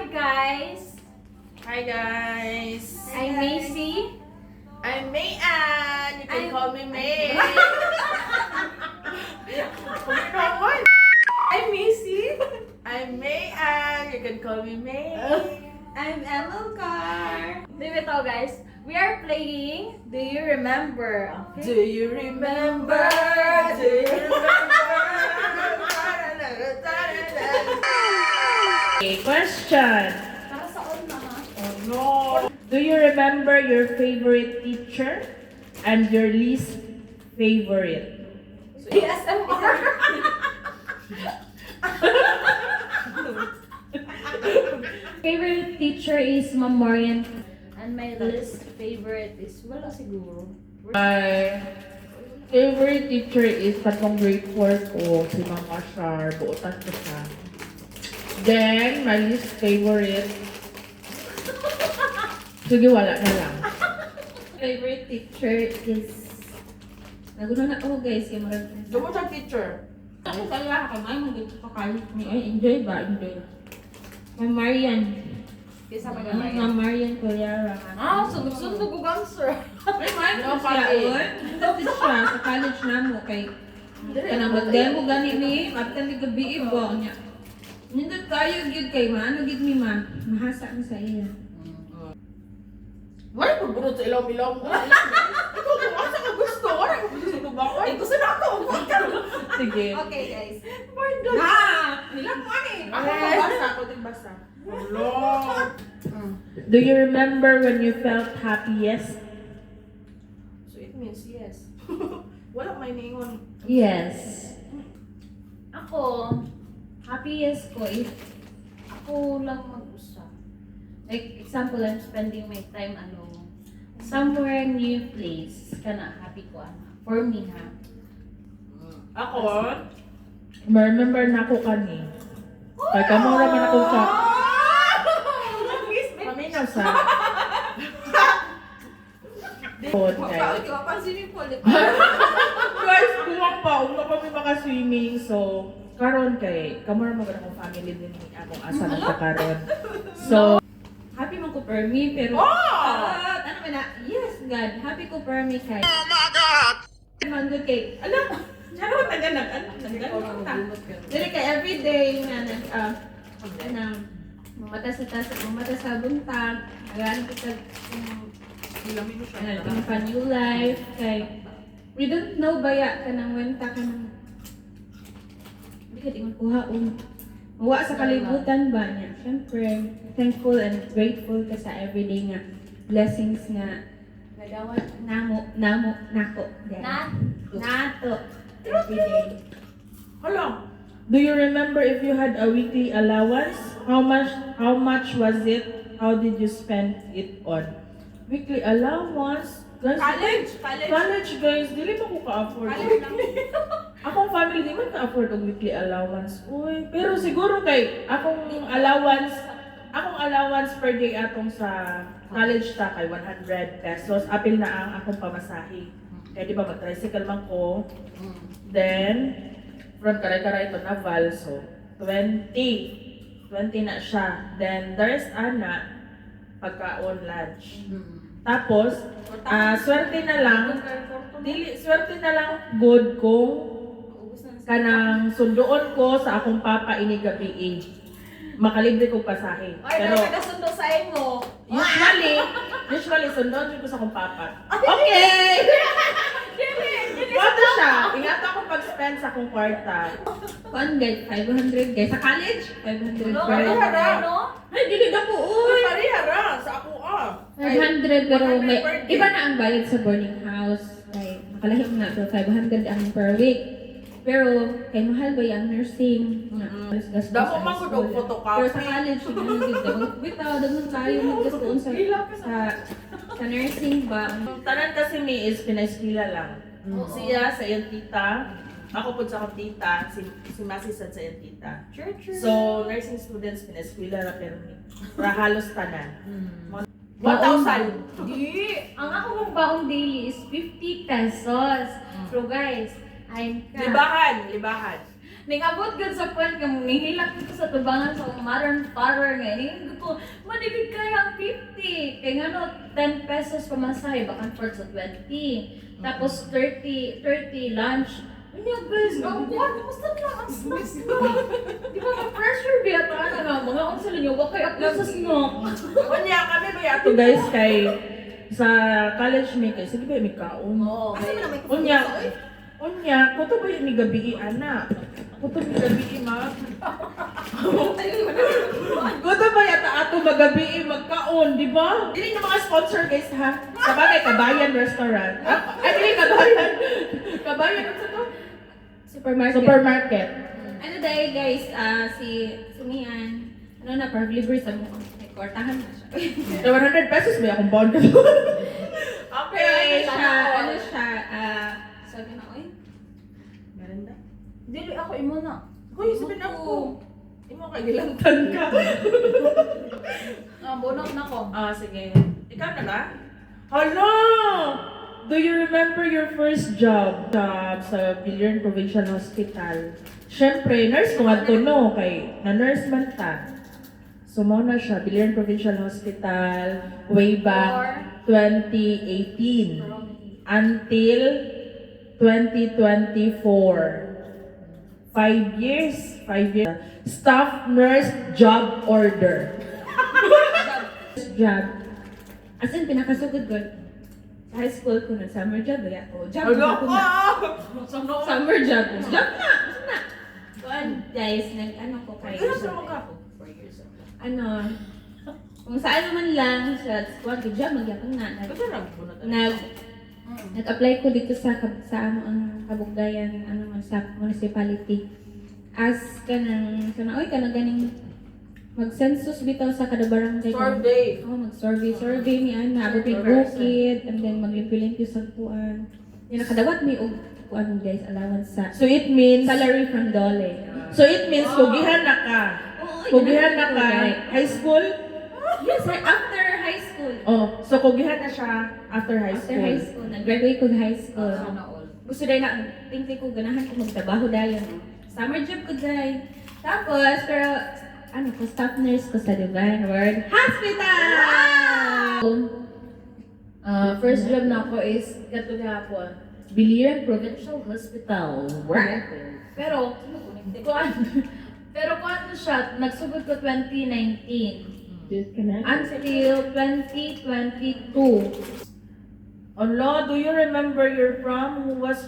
Guys, Hi guys! I'm Macy. I'm Mayan! You can call me May! Naman! I'm Macy. I'm Mayan! You can call me May! I'm Emilcar. Dito guys, we are playing Do You Remember? Do you remember? Do you remember? Okay, question. Para sa all na ha? Oh no! Do you remember your favorite teacher and your least favorite? ASMR. Favorite teacher is Ma'am Marian. And my least favorite is wala siguro. My favorite teacher is katong grade 4 ko, si Mama Shar. Buotan ko siya. Then, my least favorite, sige, wala na lang. Favorite teacher is nagunan na ako guys yung marag Doon mo siyang teacher. ako kaya kamay mo dito sa college ni ay enjoy ba enjoy Ma'am Marian Kisa pa Ma'am Marian Colyara Ah, sunod-sunod ko answer. ay may No, ko siya pati. on dito siya sa college na mo kay kanang mag-demo gani ni after ni gabi ibo niya nindot kayo gyud kay maano gyud mi ma mahasa mi sa iya Wala pagbunod sa ilong-ilong. Ikaw kung asa ka gusto. Wala ko gusto sa tubakon. Ay, gusto na ako. Sige. Okay guys. ha nilang mo ani Ako magbasa. Ako din basa. Hello. Do you remember when you felt happiest? So it means yes. Wala may ningon. Yes. Ako, happiest ko if ako lang mag-usap. Like, example, I'm spending my time, somewhere new place. Kana, happy ko, For me, ha? Ako? Remember na ako kani. Kaya kamura man ako sa... Kami na sa... Phone, guys. mapapansin mo ulit Guys, kuwang pa. Una pa may mga swimming. So, karon kay, kamura mo akong family din ni akong asa na sa karon. So, happy man ko per me pero ano man na yes God happy ko per me kay oh my God man good kay ala charo taga dili kay everyday nga nag mamata sa buntag agan ko sa Ilamino siya. ang pa new life kay we don't know baya kanang wenta kanang di ka di magkuha mawa sa kalibutan ba niya syempre thankful and grateful ka sa everyday nga blessings nga nagawa nako nato everyday. Hala. do you remember if you had a weekly allowance? How much was it? How did you spend it on? Weekly allowance? Guys, college guys, dili pa ko ka-afford. Akong family di man ka-afford og weekly allowance. Uy, pero siguro kay akong allowance per day atong sa college ta kay 100 pesos. Apil na ang akong pamasahe. Kaya di ba mag-tricycle man ko. Then, from Karay-Karay to Naval, so 20 na siya. Then, there's ana pagkaon lunch. Tapos, swerte na lang good kung kanang sundoon ko sa akong papa ini gabi makalibre ko pasahe. Pero nagasundo sa imo. usually sundoon ko sa akong papa. Okay! Wato siya. Ingata ako pag-spend sa akong kwarta. Kuan guys 500 guys sa college 500 No, guys. Ay dili na po uy. Pareha ra sa ako 500 pero 100 may per day. iba na ang bayad sa boarding house. Kay makalahi na so 500 ang per week. Pero kay mahal ba yung nursing? Gastos Dako sa man ko school. og photocopy. Pero sa college siguro gid bitaw dagan tayo maggastoon sa nursing ba. Tanan kasi mi is pinaeskwela lang. Siya sa iyang tita. Ako po sa akong tita. Si Masi sa iyang tita. True. So, nursing students pinaeskwela ra pero mi. Para halos tanan. 1,000. Di. Ang ako mong baon daily is 50 pesos. So guys, I'm Libahan. Ningabot gud sa point nga nihilak ko sa tubangan sa modern father nga ini ko manibig kaya ang 50 kay ngano 10 pesos pamasahe bakan for sa 20 tapos 30 lunch. Unya guys, ang kuan gusto lang ang snacks. Di ba ma-pressure biya ta nga mga unsa ninyo wa kay ako sa snack. Kunya kami ba yato? Ito guys, kay sa college may kay sige ba may kaon. Oo. Asa man may Unya, kuto ba yung may gabi ana? Kuto may gabi ma. Kuto ba yata ato magabi magkaon, di ba? Dili na mga sponsor guys ha. Sa bagay Kabayan Restaurant. Ay dili Kabayan. Kabayan ano to? Supermarket. Supermarket. Dahil guys, si Mian, na, parang libre sa mo. May kwartahan na siya. So 100 pesos may akong bond. Okay, sabi na, oy, Merenda. Dili ako imo na. Hoy, sabihin ako. Imo kay gilantan ka. Bonok na ko. Sige. Ikaw na ba? Hello! Do you remember your first job sa Biliran Provincial Hospital? Siyempre, nurse ko nga to, no? Kay, na-nurse man ta. So, mo na siya, Biliran Provincial Hospital, way back 2018 until 2024. 5 years. Staff nurse job order. job. As in, pinakasugod ko. Sa high school ko na summer job, kaya ako. Job Ano ako na. Summer job. Job na! Kuan, guys, nag-ano ko kayo. Ano sa mga po? Ano, kung saan naman lang sa squad ko job, magyapon na. Nag-apply ko dito sa ano ang Kabugayan sa municipality. As ka nang ganing mag-census bitaw sa kada barangay. Survey. Mag-survey mi ana, abot may bukid, and then maglimpyo-limpyo sa kuan. Yung nakadawat mi og kuan guys, allowance sa So, it means, salary from Dole. kugihan na ka. Kugihan na ka. High school? Yes, after high school. Oh, so kugihan na siya after high After school. high school, nag-graduate ko high school. Sana all. Gusto dahil na, tingin ko ganahan ko magtrabaho dahil. Summer job ko dahil. Tapos, pero, staff nurse ko sa Divine Word Hospital! First job na ako is katugapon. Biliran Provincial Hospital. Pero kuan ko siya, nagsugod ko 2019 until 2022. Lo, do you remember your prom? Who was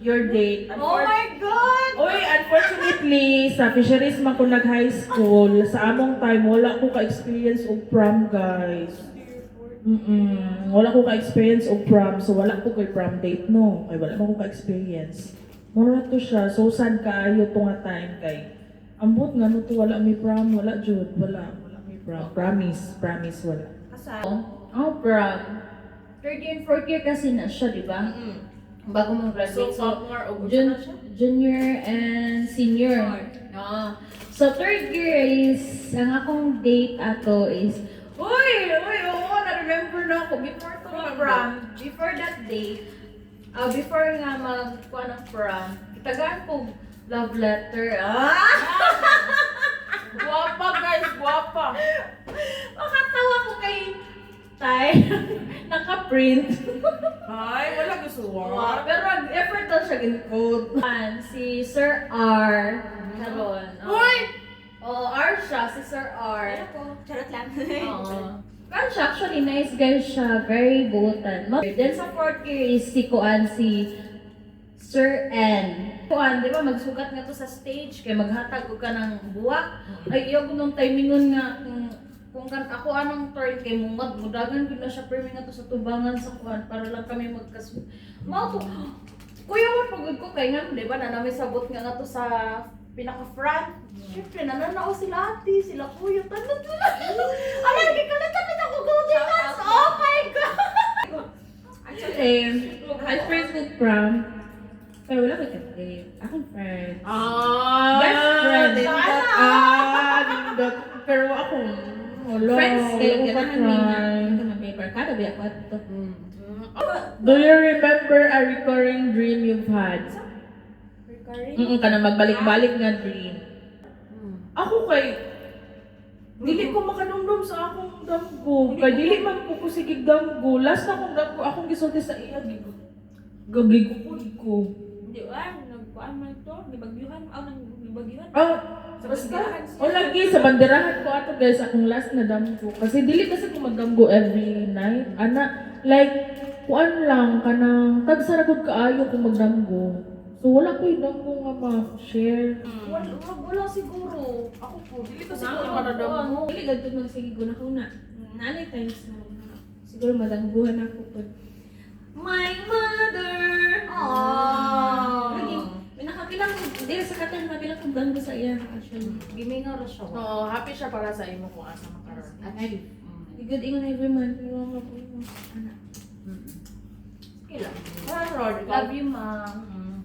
your date? Oh my God! Oy, unfortunately, sa fisheries man ko nag-high school, sa among time, wala ko ka-experience og prom, guys. Wala ko ka-experience og prom, so wala ko kay prom date, no. Kay wala ko ka-experience. Mura to siya, so sad kaayo to nga time kay. Ambot nga no to, wala may prom, wala jud, wala may prom. Promise, wala. Oh, prom. Third year and fourth year kasi na siya, di ba? Bago mong So, graduate. sophomore o Junior and senior. So, third year is, ang akong date ato is, oo, na-remember na ako. Before ko mag-prom, before that day, before nga magkuha ng prom, itagaan ko love letter. Guwapa guys, guwapa. Makatawa ko kay Tay. Naka-print. Ay, wala gusto Pero effort daw siya gin-code. Si Sir R. Karon. Uy! R siya, si Sir R. Charot lang. Oo. Pero siya, actually, nice guy siya. Very buotan. Then sa fourth year is si Sir N. Di ba, magsugat nga to sa stage, kaya maghatag ka ng buwak. Ay, iyo nung timingon nga, kung ako anong turn kay mungad, mudagan ko na siya permi nga to sa tubangan sa kuhan para lang kami magkasunod. Mao to, kuya mo pagod ko kay nga, di ba, na namin sabot nga to sa pinaka-front. Siyempre, nananaw sila ate, sila kuya, tanong sila. Alay, di ka na ako golden hands. Oh my God! Actually, high friends with prom. Pero wala ko ka-date. Akong friend. Best friend. Nindot. Pero ako, Wala, Friends kayo, wala ko ganahan mi na. try. Ito na paper. Kada ba ako ito? Do you remember a recurring dream you've had? Recurring? Ka na magbalik-balik nga dream. Ako kay dili ko makanumdum sa akong damgo. Kay dili man ko sige damgo. Last na akong damgo, akong gisulti sa iya gagigukod ko. Hindi, nagkuhan man ito. Gibagyuhan. Gibagyuhan. Basta, o lagi sa banderahan ko ato guys, akong last na damgo. Kasi dili kasi ko magdamgo every night. Like, kuan lang, kanang tagsaragod kaayo kung magdamgo. So wala ko yung damgo nga ma-share. Wala siguro. Ako po, dili ko siguro Siguro madadamo. Dili gadto magsige ko na kuna. Naalay times na siguro madangguhan ako po. My mother. Lagi, may nakabilang, dili sa katang nabilang kong danggo sa iya actually. Gimingaw ra siya. No, happy siya para sa imo kung asa makaroon. Achieve. Good ingon every month. Pero ako po yung anak. Love you, Mom.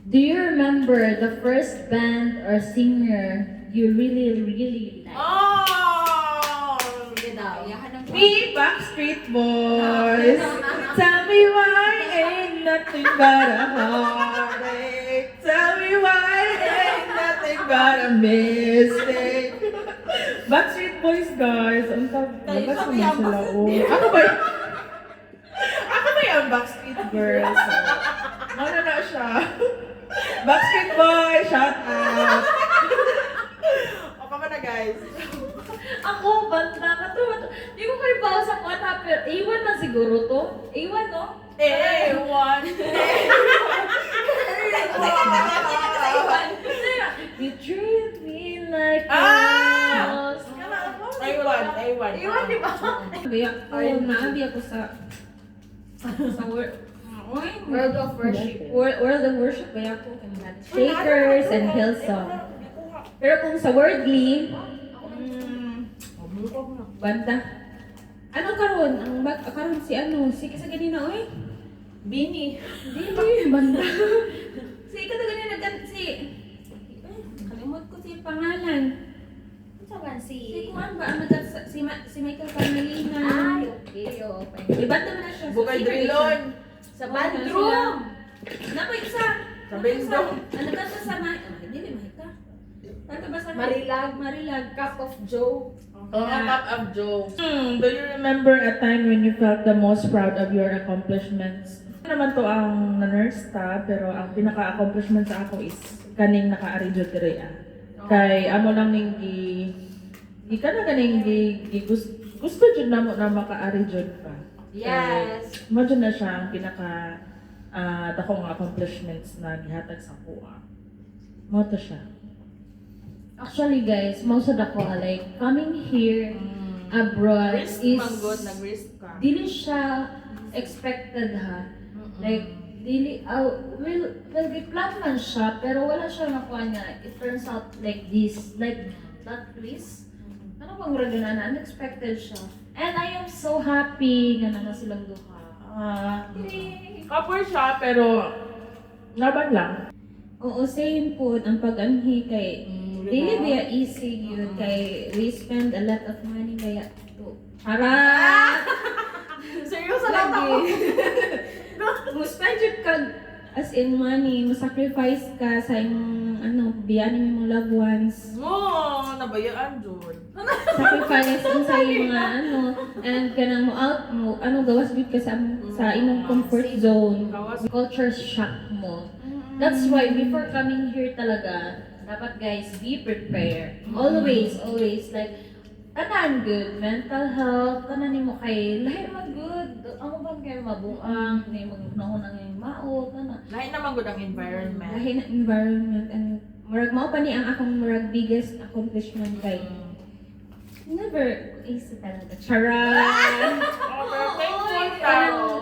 Do you remember the first band or singer you really like? Oh! Sige daw. Me, Backstreet Boys. Tell me why ain't nothing but a heartache. Tell me why ain't nothing but a mistake. Backstreet Boys, guys. Ang labas kami naman ang sila. Backstreet. Ako ba? Ako ba yung Backstreet Girls? Ano na siya? Backstreet Boys, shout out. O pa na guys. Ako, banda ka to. Di ko kayo bawa sa kota, pero A1 na siguro to. A1, no? one. You treat me like Ah! a A1. di ba? Kaya ako, naabi ako sa World of Worship. World of Worship kaya ako. Shakers and Hillsong. Pero kung sa worldly, banda. Ano karon? Karon si ano? Si kasi ganina oy. Bini. Dili banda. Si kada ganina si kalimot ko si pangalan. Saban Si si... Juan ba ang si Michael Panalina. Ay, okay. Okay. Ibanda man na siya. Bukay Singer Drilon. Sa bedroom. Napo isa. Sa bendong. Ano ka sa dili mahita. Kanto ba sa Marilag. Marilag. Cup of Joe. Cup of Joe. Do you remember a time when you felt the most proud of your accomplishments? Ano naman to ang na-nurse ta, pero ang pinaka-accomplishment sa ako is kaning naka-ari jud diri Kay amo lang ning gi ka na ganing gusto jud namo na maka-ari jud pa. Yes. Mo jud na siya ang pinaka dakong accomplishments na gihatag sa kuha. Mo to siya. Actually, guys, most of the ko, like, coming here abroad Risk is... manggod, nag-risk ka. Dili siya expected, ha? Like, dili, well, giplan man siya, pero wala siya nakuha niya. It turns out like this, like, that twist. Ano bang ragana na? Unexpected siya. And I am so happy na naman silang duha. Couple siya pero laban lang. Oo, same po ang pag-anhi kay dili ba easy yun kay we spend a lot of money kaya to. Harap! Seryoso lang ako. Mo spend yun kag as in money, mo sacrifice ka sa imong biyanin imong loved ones. Nabayaan Jud. Sacrifice mo sa imong mga and kanang mo out mo gawas gud ka sa imong comfort zone. Culture shock mo. That's why before coming here talaga, dapat guys, be prepared. Always, like, tanan good, mental health, tanan mo kay, lahi man good. Ano ba kayo mabuang, may magunahon ang mao, tanan. Lahi naman gud ang environment. Lahi na environment and murag mao pa ni ang akong murag biggest accomplishment kay never easy talaga. Charan!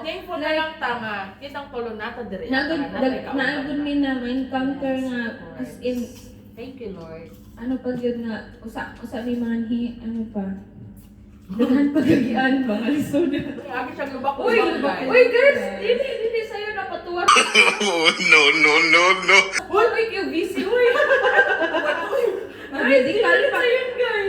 Thankful na lang tama. Kitang tulo nata diri. Naagod mi na ma-encounter nga as in Thank you Lord. ano pag yun nga usa mi mga pa daghan pagagian ba alisod. Agi siya lubak. Uy guys, hindi sa'yo napatuwa. Oh, no, no, no, no. Uy, you busy, uy. Mag-medical pa.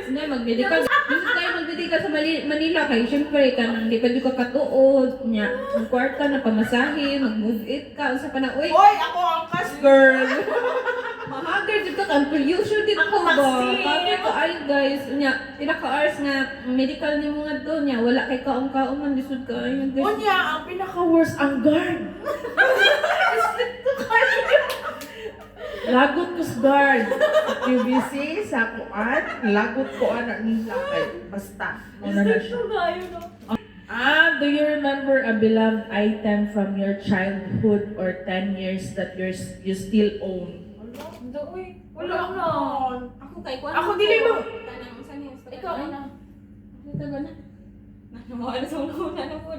Hindi, mag-medical. Gusto tayo mag-medical sa Manila. Kaya syempre, di pa di ka katuod. Nya, ang kwarta na pamasahe, mag-move it ka. Sa pa na, uy, Hoy, ako ang kas girl. mahagar dito ka. Ang pollution dito Ako ba? kasi. Kapit ka ay guys. Nya, pila ka hours nga medical ni mga to. Nya, wala kay kaong-kaong man. Lisod ka ay guys. Unya, ang pinaka-worst ang guard. Lagot ko sa guard. QVC, sa kuan, lagot ko anak nila kay basta. Muna na siya. Do you remember a beloved item from your childhood or 10 years that you still own? Wala na. Ako kay kuan. Ako dili mo. Kanang sa niya. Ikaw, ano? Ito ba na? Nakuha sa una na po.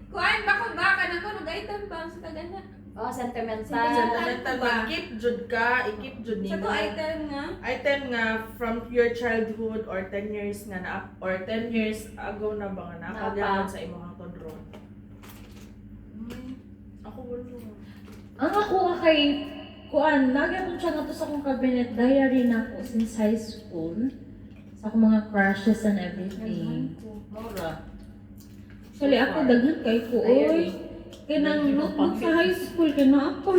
Kuan, bako ba ka na ko? Nag-item ba sa taga na? Oh, sentimental. Sentimental ba? I-keep jud ka, i-keep jud Sa nimo. to item nga. Item nga from your childhood or 10 years nga na or 10 years ago na ba nga nakagawad sa imong kodron. Ako wala. Ang ako nga kay kuan, nagyapon siya nga to sa akong cabinet diary na ako since high school. Sa akong mga crushes and everything. Mora. Actually, ako daghan kay ko. Oy, kanang notebook sa high school, kana ako.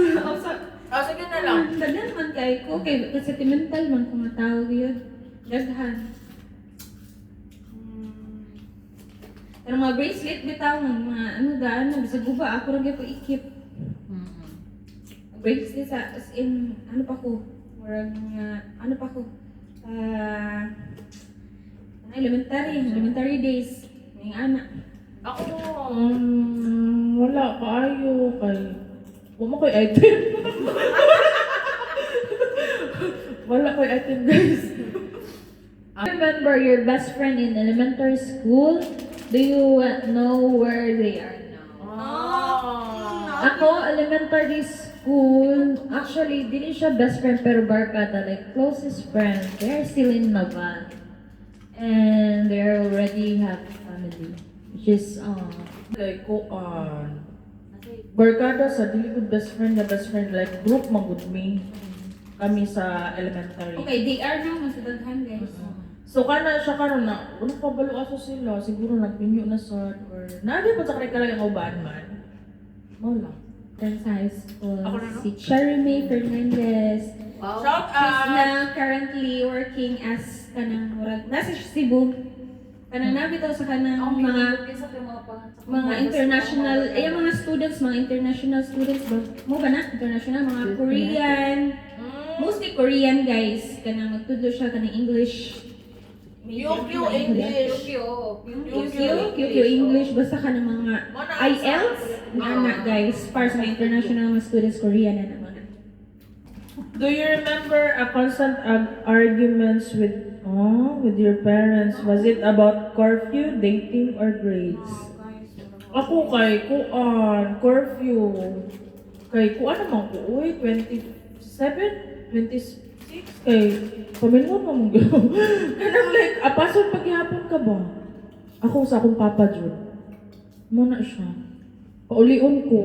Sige na lang. Daghan man kay ko. Kay sentimental man kung matawag yun. Daghan. Pero mga bracelet bitaw, mga ano daan, bisag guba, ako rin ko ikip. Bracelet sa, as in, ano pa ko? Murag, ano pa ko? Elementary days. May anak. Ako Wala kaayo kay wala koy item. Wala koy item guys. Remember your best friend in elementary school? Do you know where they are now? Ako, elementary school, actually, dili siya best friend pero barkada, like closest friend. They're still in Naval. And they already have family. Which is, Kay kuan. Barkada sa dili ko best friend like group man gud me. Kami sa elementary. Okay, they are now, mas daghan guys. So kana siya karon na uno pa balo aso sila siguro nagpinyo na sad or naadi pa sa kay kalagang uban man. Wala. friends sa high school. Ako na, no? Si Cherry May Fernandez. Shout She's out! now currently working as kanang murag nasa Cebu. Kanang nabitaw sa kanang mga international, ay mga students, mga international students ba? Mo ba na? International, mga Korean. Mostly Korean guys. Kanang magtudlo siya kanang English. UQ English. QQ English. Basta ka ng mga IELTS. Anak guys. Para sa mga international mga students, Korean na naman. Do you remember a constant arguments with your parents? Was it about curfew, dating, or grades? Ako kay curfew. Kay kuan naman ko, 27, 26, kay pamilyar mo mong gano'n. Kanang like, pasok paghihapon ka ba? Ako sa akong papa Jud. Muna siya. Paulion ko.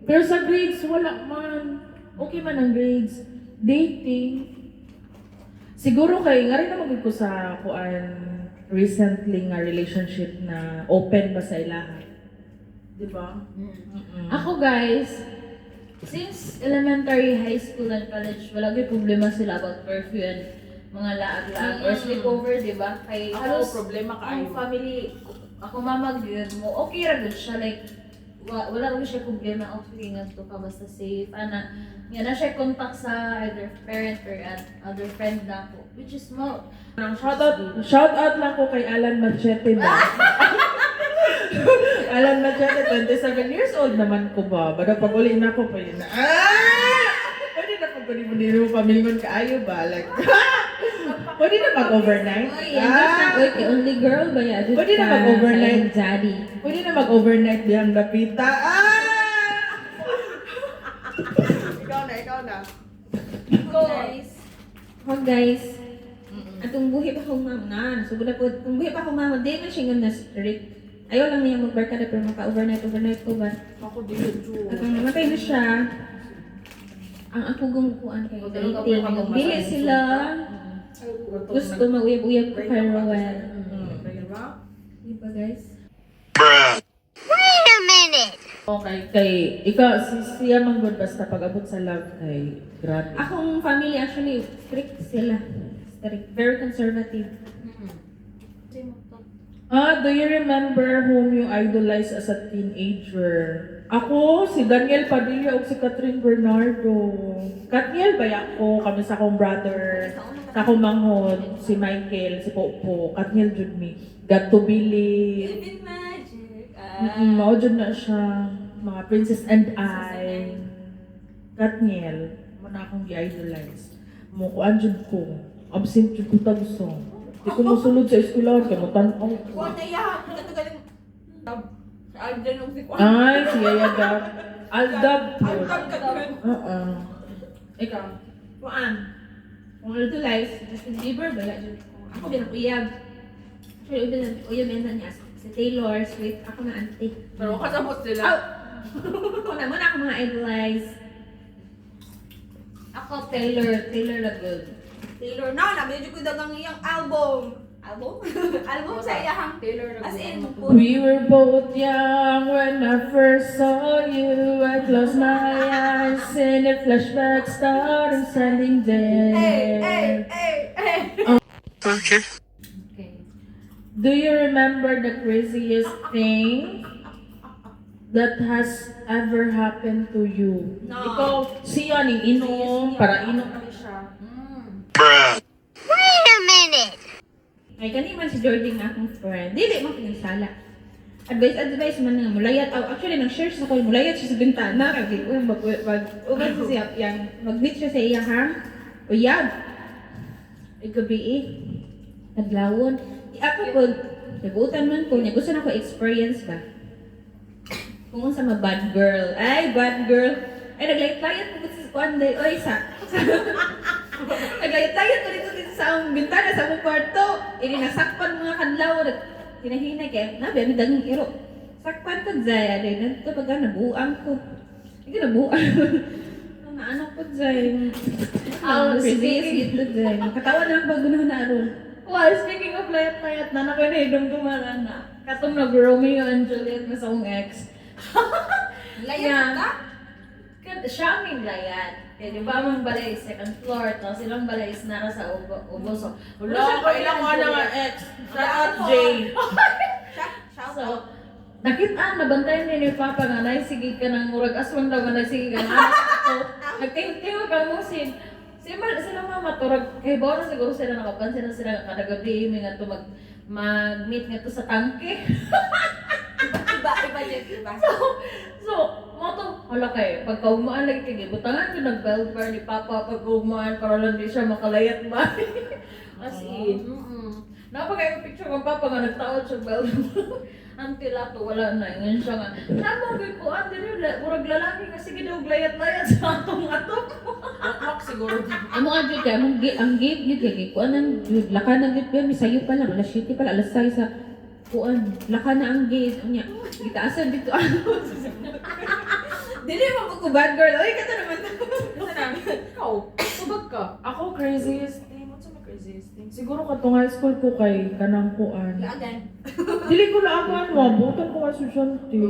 Pero sa grades, wala man. Okay man ang grades. Dating. Siguro kay, nga rin naman ko sa kuan recently nga relationship na open ba sa ilaha. Diba? Ako guys, since elementary, high school, and college, wala may problema sila about curfew and mga laag-laag or sleepover, di ba? Kay Ako, halos problema ang kaayo. family, ako mamag yun mo, okay ra gud siya, like, wala rin siya problema, okay nga to ka, basta safe, ana, nga na siya contact sa either parent or other friend na ko, which is mo, Shout out lang ko kay Alan Machete ba? Alan Machete, 27 years old naman ko ba? Bada pag uli na ko, pwede na, pwede na pag uli mo nilo, pamilgon kaayo ba? Like, pwede na mag-overnight? Oy, okay, only girl ba yan? Pwede na mag-overnight. Daddy. Pwede na mag-overnight biyang dapita. Ikaw na. Guys. Oh guys. Atong buhi pa akong mama na. So na po, atong buhi pa akong mama, di man siya na strict. Ayaw lang niya mag-barkada pero maka-overnight ko ba? Ako din yun. At ang namatay na siya, ang ako gumukuan kay dating. Dili sila, Gusto mag-uyab-uyab ko kay Rowan. Kaya ba? Diba guys? Okay, kay ikaw, siya man good basta pag-abot sa love kay grabe. Akong family actually, strict sila. Strict. Very conservative. Do you remember whom you idolized as a teenager? Ako, si Daniel Padilla o si Catherine Bernardo. Katniel ba ako? Kami sa akong brother, sa akong manghod, si Michael, si Popo, Katniel jud mi. Got to believe. Living magic. Mao jud na siya. Mga Princess and I. Katniel, mo na akong gi-idolize. Mo ko jud ko. Absent jud ko tagso. Di ko musulod sa eskwelahan kay mo tan-aw. Kuha na iya. Ito galing. Alden nung si Kuha. Ay, siya yaga. Aldab po. Aldab ka dun. Ikaw. Kuhaan. Kung idolize, Justin Bieber, bala dyan ko. Ako din ang uyab. Actually, uyab din ang uyab yan niya. Si Taylor Swift, ako na auntie. Pero kasabot sila. Ako naman ako mga idolize. Ako, Taylor Lagoon. Taylor na, nabidyo ko dagang iyang album. Album? Album sa iyang. Taylor As in, Lagoon. We were both young when I first saw you. I closed my eyes and a flashback started standing there. Okay. Do you remember the craziest thing that has ever happened to you? No. Ikaw, siya ni inom, para inom na siya. Ay, kanina man si Jordan nga akong friend. Dili man pinagsala. Advice man nga mulayat. Actually, nag-share siya ko, mulayat siya sa bintana. Kaya mag-ugat siya yang mag-meet siya sa iyang hang. Uyab. Ay, gabi eh. Adlawon. Ako po, nagutan man ko, niya gusto na ko experience ba? Kung sa mga bad girl. Ay, bad girl. Ay, naglayat-layat ko sa kuanday. Oy, naglayat-layat ko dito sa bintana sa mong kwarto. Nasakpan mga kanlaw. Hinahinay kaya, nabi, ang dagang iro. Sakpan ko dyan. Ito pagka nabuang ko. Hindi ko nabuang. Mga ano ko dyan. Crazy ito dyan. Katawan na ang bagunahan na aron. Well, speaking of layat-layat na nakinidong tumalan na. Katong nag-Romeo and Juliet na sa akong ex. Layat ka? Siya ang layat. Kaya di ba ang balay second floor, tapos silang balay is nara sa ubo. So, Wala, kailang ko na nga ex. Shout out, Jay. So, nakita, nabantayan ni Papa nga, naisigi ka ng murag aswang daw, naisigi ka na. So, nagtingting ka mo sila mama, turag, kay Bona siguro sila nakapansin na sila kadagabi, may nga to mag-meet nga to sa tangke. Iba dyan, iba. So, moto, wala kayo, pagkaumaan lagi kayo, butangan ko nag-bell bar ni Papa pagkaumaan para lang di siya makalayat ba. As in, napagay ko picture ng Papa nga nagtaon siya bell bar. Ang tilato, wala na, ngayon siya nga, namagay ko, din yun, murag lalaki nga, sige daw layat-layat sa atong-atong. Rock siguro. Amo nga jud kay ang gate gid kay kuan ang laka na gid mi sayo pa lang alas 7 pa lang alas 6 sa kuan laka na ang gate unya gitaasan dito ano. Dili mo ko bad girl oy kato naman. Kasi namin, ikaw, subag ka. Ako, craziest thing. What's my craziest thing? Siguro katong high school ko kay kanang kuan. Lagan. Dili ko lang ako butan ko nga susyante.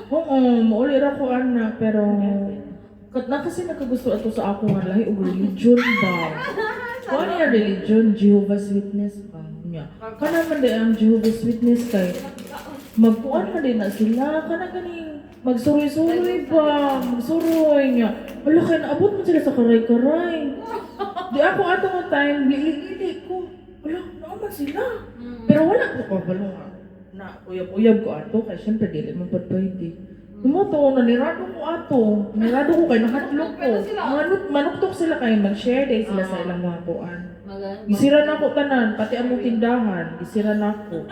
Oo, mauli ra ko na pero kat na kasi nakagusto ato sa ako nga lahi og religion ba. Kuan niya religion, Jehovah's Witness ba? Nya. Kana man di ang Jehovah's Witness kay magkuan man din na sila kana ganing magsuroy-suroy ba, magsuroy niya. Wala kaya naabot mo sila sa karay-karay. Di ako ato nga time, lili ko. Wala, naaman sila. Pero wala ko kabalo nga. Na, uyab-uyab ko ato, kaya syempre dili man pwede. Tumoto, nanirado ko ato. Nanirado ko kay nakatlog ko. Manuktok sila kay mag-share day sila sa ilang mga kuan. Gisira na ako tanan, pati among tindahan, gisira na ako.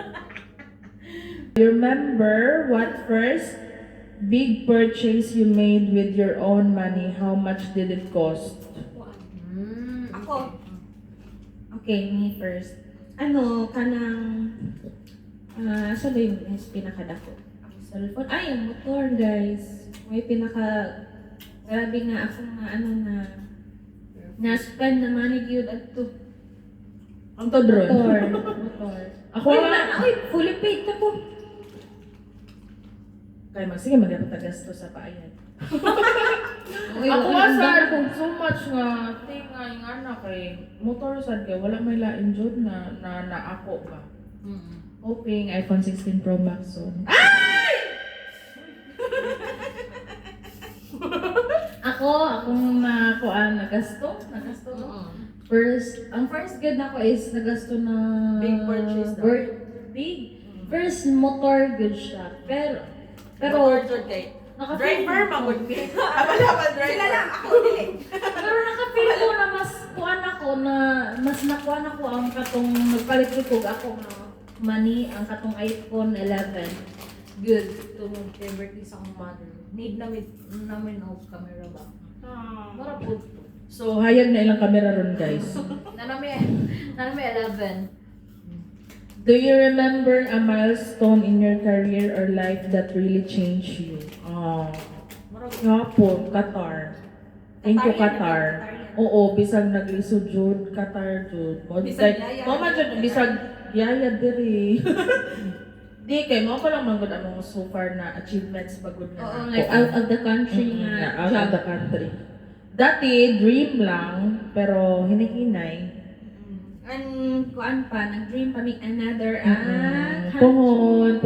You remember what first big purchase you made with your own money? How much did it cost? Ako. Okay, me first. Ano kanang asa ba yung pinakadako? Cellphone. Ay, yung motor, guys. May grabe nga ako nga, na spend na money yun at to. Ang todron. Motor. Ako Uy, nga. uy, fully paid na po. Kaya sige, magkakatagas to sa paayan. Uy, Ako uy, nga ang sa dami ko. so much nga, ting nga yung anak motor sad kay wala may lain jud na ako ba. Hoping iPhone 16 Pro Max so. Akong nagasto to. Ang first good na ko is nagasto na Big purchase daw. big. First motor good siya. Pero Motor jud kay. naka-feel Driver magud ni. Abala driver. Sila lang, ako dili. pero naka-feel ko na mas nakuha ko ang katong nagpalit ko ako nga money ang katong iPhone 11. Good to favorite sa akong mother. Need namin og camera ba. Mara po. So hayag na ilang kamera ron guys. Nanami 11. Do you remember a milestone in your career or life that really changed you? Nga po, Qatar. Thank you, Qatar. Oo, bisag naglisod jud, Qatar jud. Bisag yaya. Mama jud, bisag yaya diri. Di kay mo pa lang manggod among so far na achievements pagod nga. Oo, nako. like out of the country nga. Out of the country. Dati, dream lang, pero hinihinay. And kuan pa, nag-dream pa make another Pohon,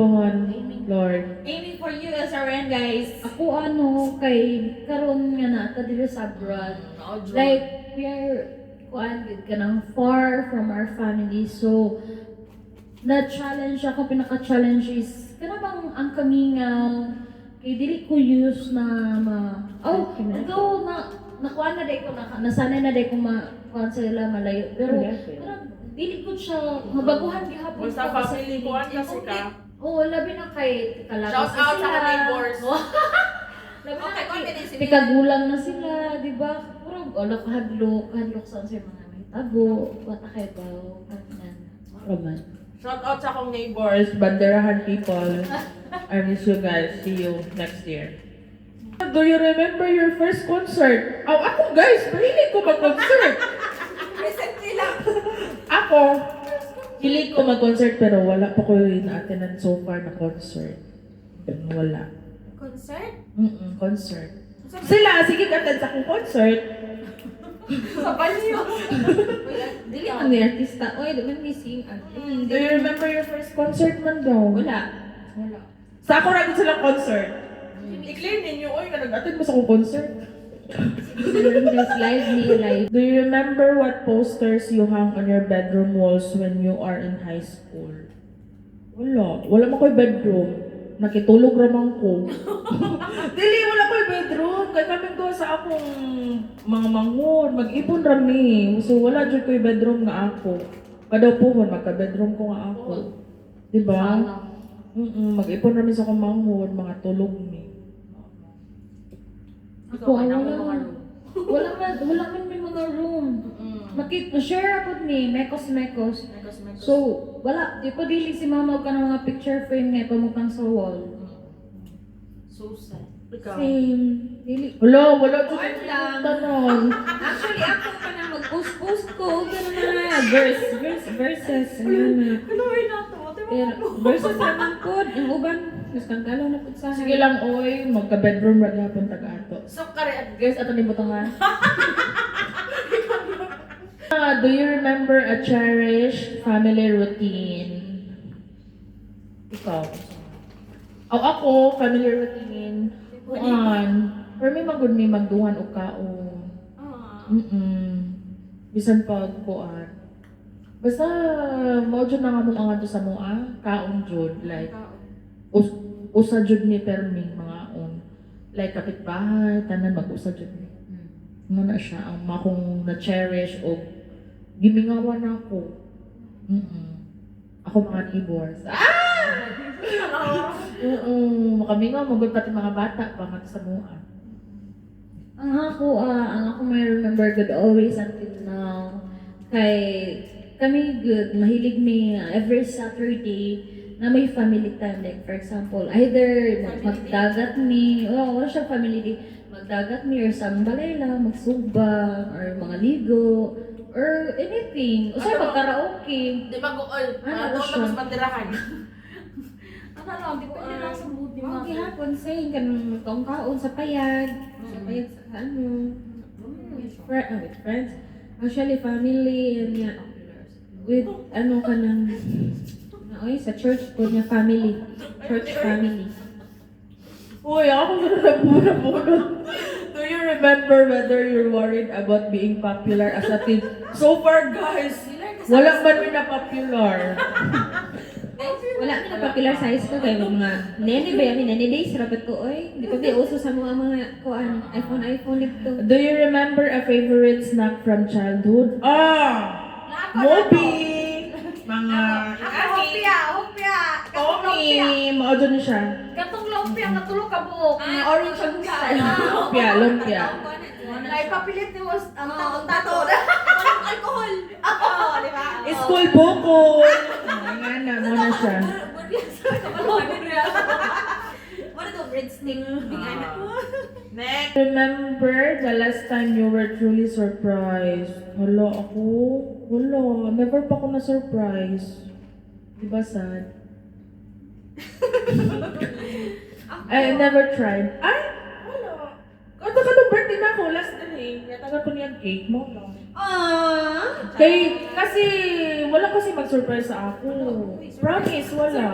Lord. Aiming for USRN, guys. Ako kay karon nga na ta diri sa abroad. Like we are kuan gid kanang far from our family. So na challenge ako pinaka-challenge is kana bang ang kamingaw kay dili ko use na although nakuha na day ko nasanay na day ko kuan sila malayo pero parang dili ko siya mabaguhan gihapon Basta ko sa family feeling. kuan kasi ka. Oo, labi na kay kalabas Shout out sa sila. neighbors. Labi na Okay, kay confidence in pikagulang na sila, di ba? Puro hadlok sa mga may tabo, wata kay baw, kanan. Roman. Shout out sa akong neighbors. Banderahan people. I miss you guys. See you next year. Do you remember your first concert? Ako guys, mahilig ko mag-concert. Recently lang. Ako, hilig ko mag-concert pero wala pa ko na-attendan so far na concert. Wala. Concert? Concert. Sila, sige ka-attend sa akong concert. Sa banyo. Dili man may artista. Oy, di man may sing. Do you remember your first concert man daw? Wala. Sa ako rin silang concert. I-clear ninyo, oy, nga Attend mo sa akong concert. Just live. Do you remember what posters you hang on your bedroom walls when you are in high school? Wala. Wala mo ko'y bedroom. Nakitulog ramang ko. Dili, wala ko'y bedroom. Kaya kami ko sa akong mga manghod. Mag-ipon rami. So wala dyan ko'y bedroom nga ako. Kadaw po magka-bedroom ko nga ako. Diba? Mag-ipon rami sa akong manghod. Mga tulog ni. Wala man may mga room. Share ako ni mekos. So, wala. Di ko dili si mama ka ng mga picture frame nga pamukang sa wall. So sad. Ikaw. Same. Dili. Wala dyan Kuwan ko'y lang. tanong. Actually, ako pa na mag-post ko. Ganun na. Verses. Ano na. Kaloy na to. Pero, verses naman po. Yung uban, mas kagalaw na po sa Sige lang, oy. Magka-bedroom rag hapon taga-ato. So, kare, Guys, ato ni butang ha. Do you remember a cherished family routine? Ikaw. Ako, family routine. Kuan. For me, magud mi magduhan o kaon. Bisan pag kuan. Basta, mao jud na nga mong angan to sa mua. Kaon jud. Like, usa jud ni permi mga on. Like, kapitbahay, tanan mag-usa jud ni. Ano na siya, ang makong na-cherish o gimingawan ako. Ako mga neighbors. Makamingaw, magod pati mga bata, baka sa mua. Ang ako may remember good always until now. Kay kami good, mahilig may every Saturday na may family time. Like for example, either magdagat mi, wala siya family day. Magdagat mi or sa balay lang, magsubang, or mga ligo, Or anything. Usay Ano? pag-karaoke. Di ba gool? Ano Doon siya? tapos banderahan. Ano lang, di ko lang sa mood ni Mga Mama. gihapon saying kanang kaon sa payag. Sa payag sa ano. With friends. Actually, family. Yan nga. With ano ka ng... Oy, sa church po niya family. Church family. Uy, ako na nagbura-bunot. Do you remember whether you're worried about being popular as a teen? So far, guys, wala man mi na popular. Wala ka na popular sa high school kaya mga nene ba yan? Nene days, rapat ko oy. Hindi pa ba uso sa mga kuan iPhone dito. Do you remember a favorite snack from childhood? Moby! Mga Hopya! Tommy! Maudyo ni siya. Katong lumpia, natulog ka buhok. Orange ang style. Lumpia. Naipapilit ni was ang tato. Walang alcohol. Oo, di ba? School bukod! Nga na, muna siya. What do breadstick? Next. Remember the last time you were truly surprised? Wala ako. Wala. Never pa ako na-surprise. Diba sad? I never tried. Ay! Wala. Kata ka nung birthday na ako. Last na eh. Natagal ko niya cake mo. Kasi wala kasi mag-surprise sa ako. Promise, wala.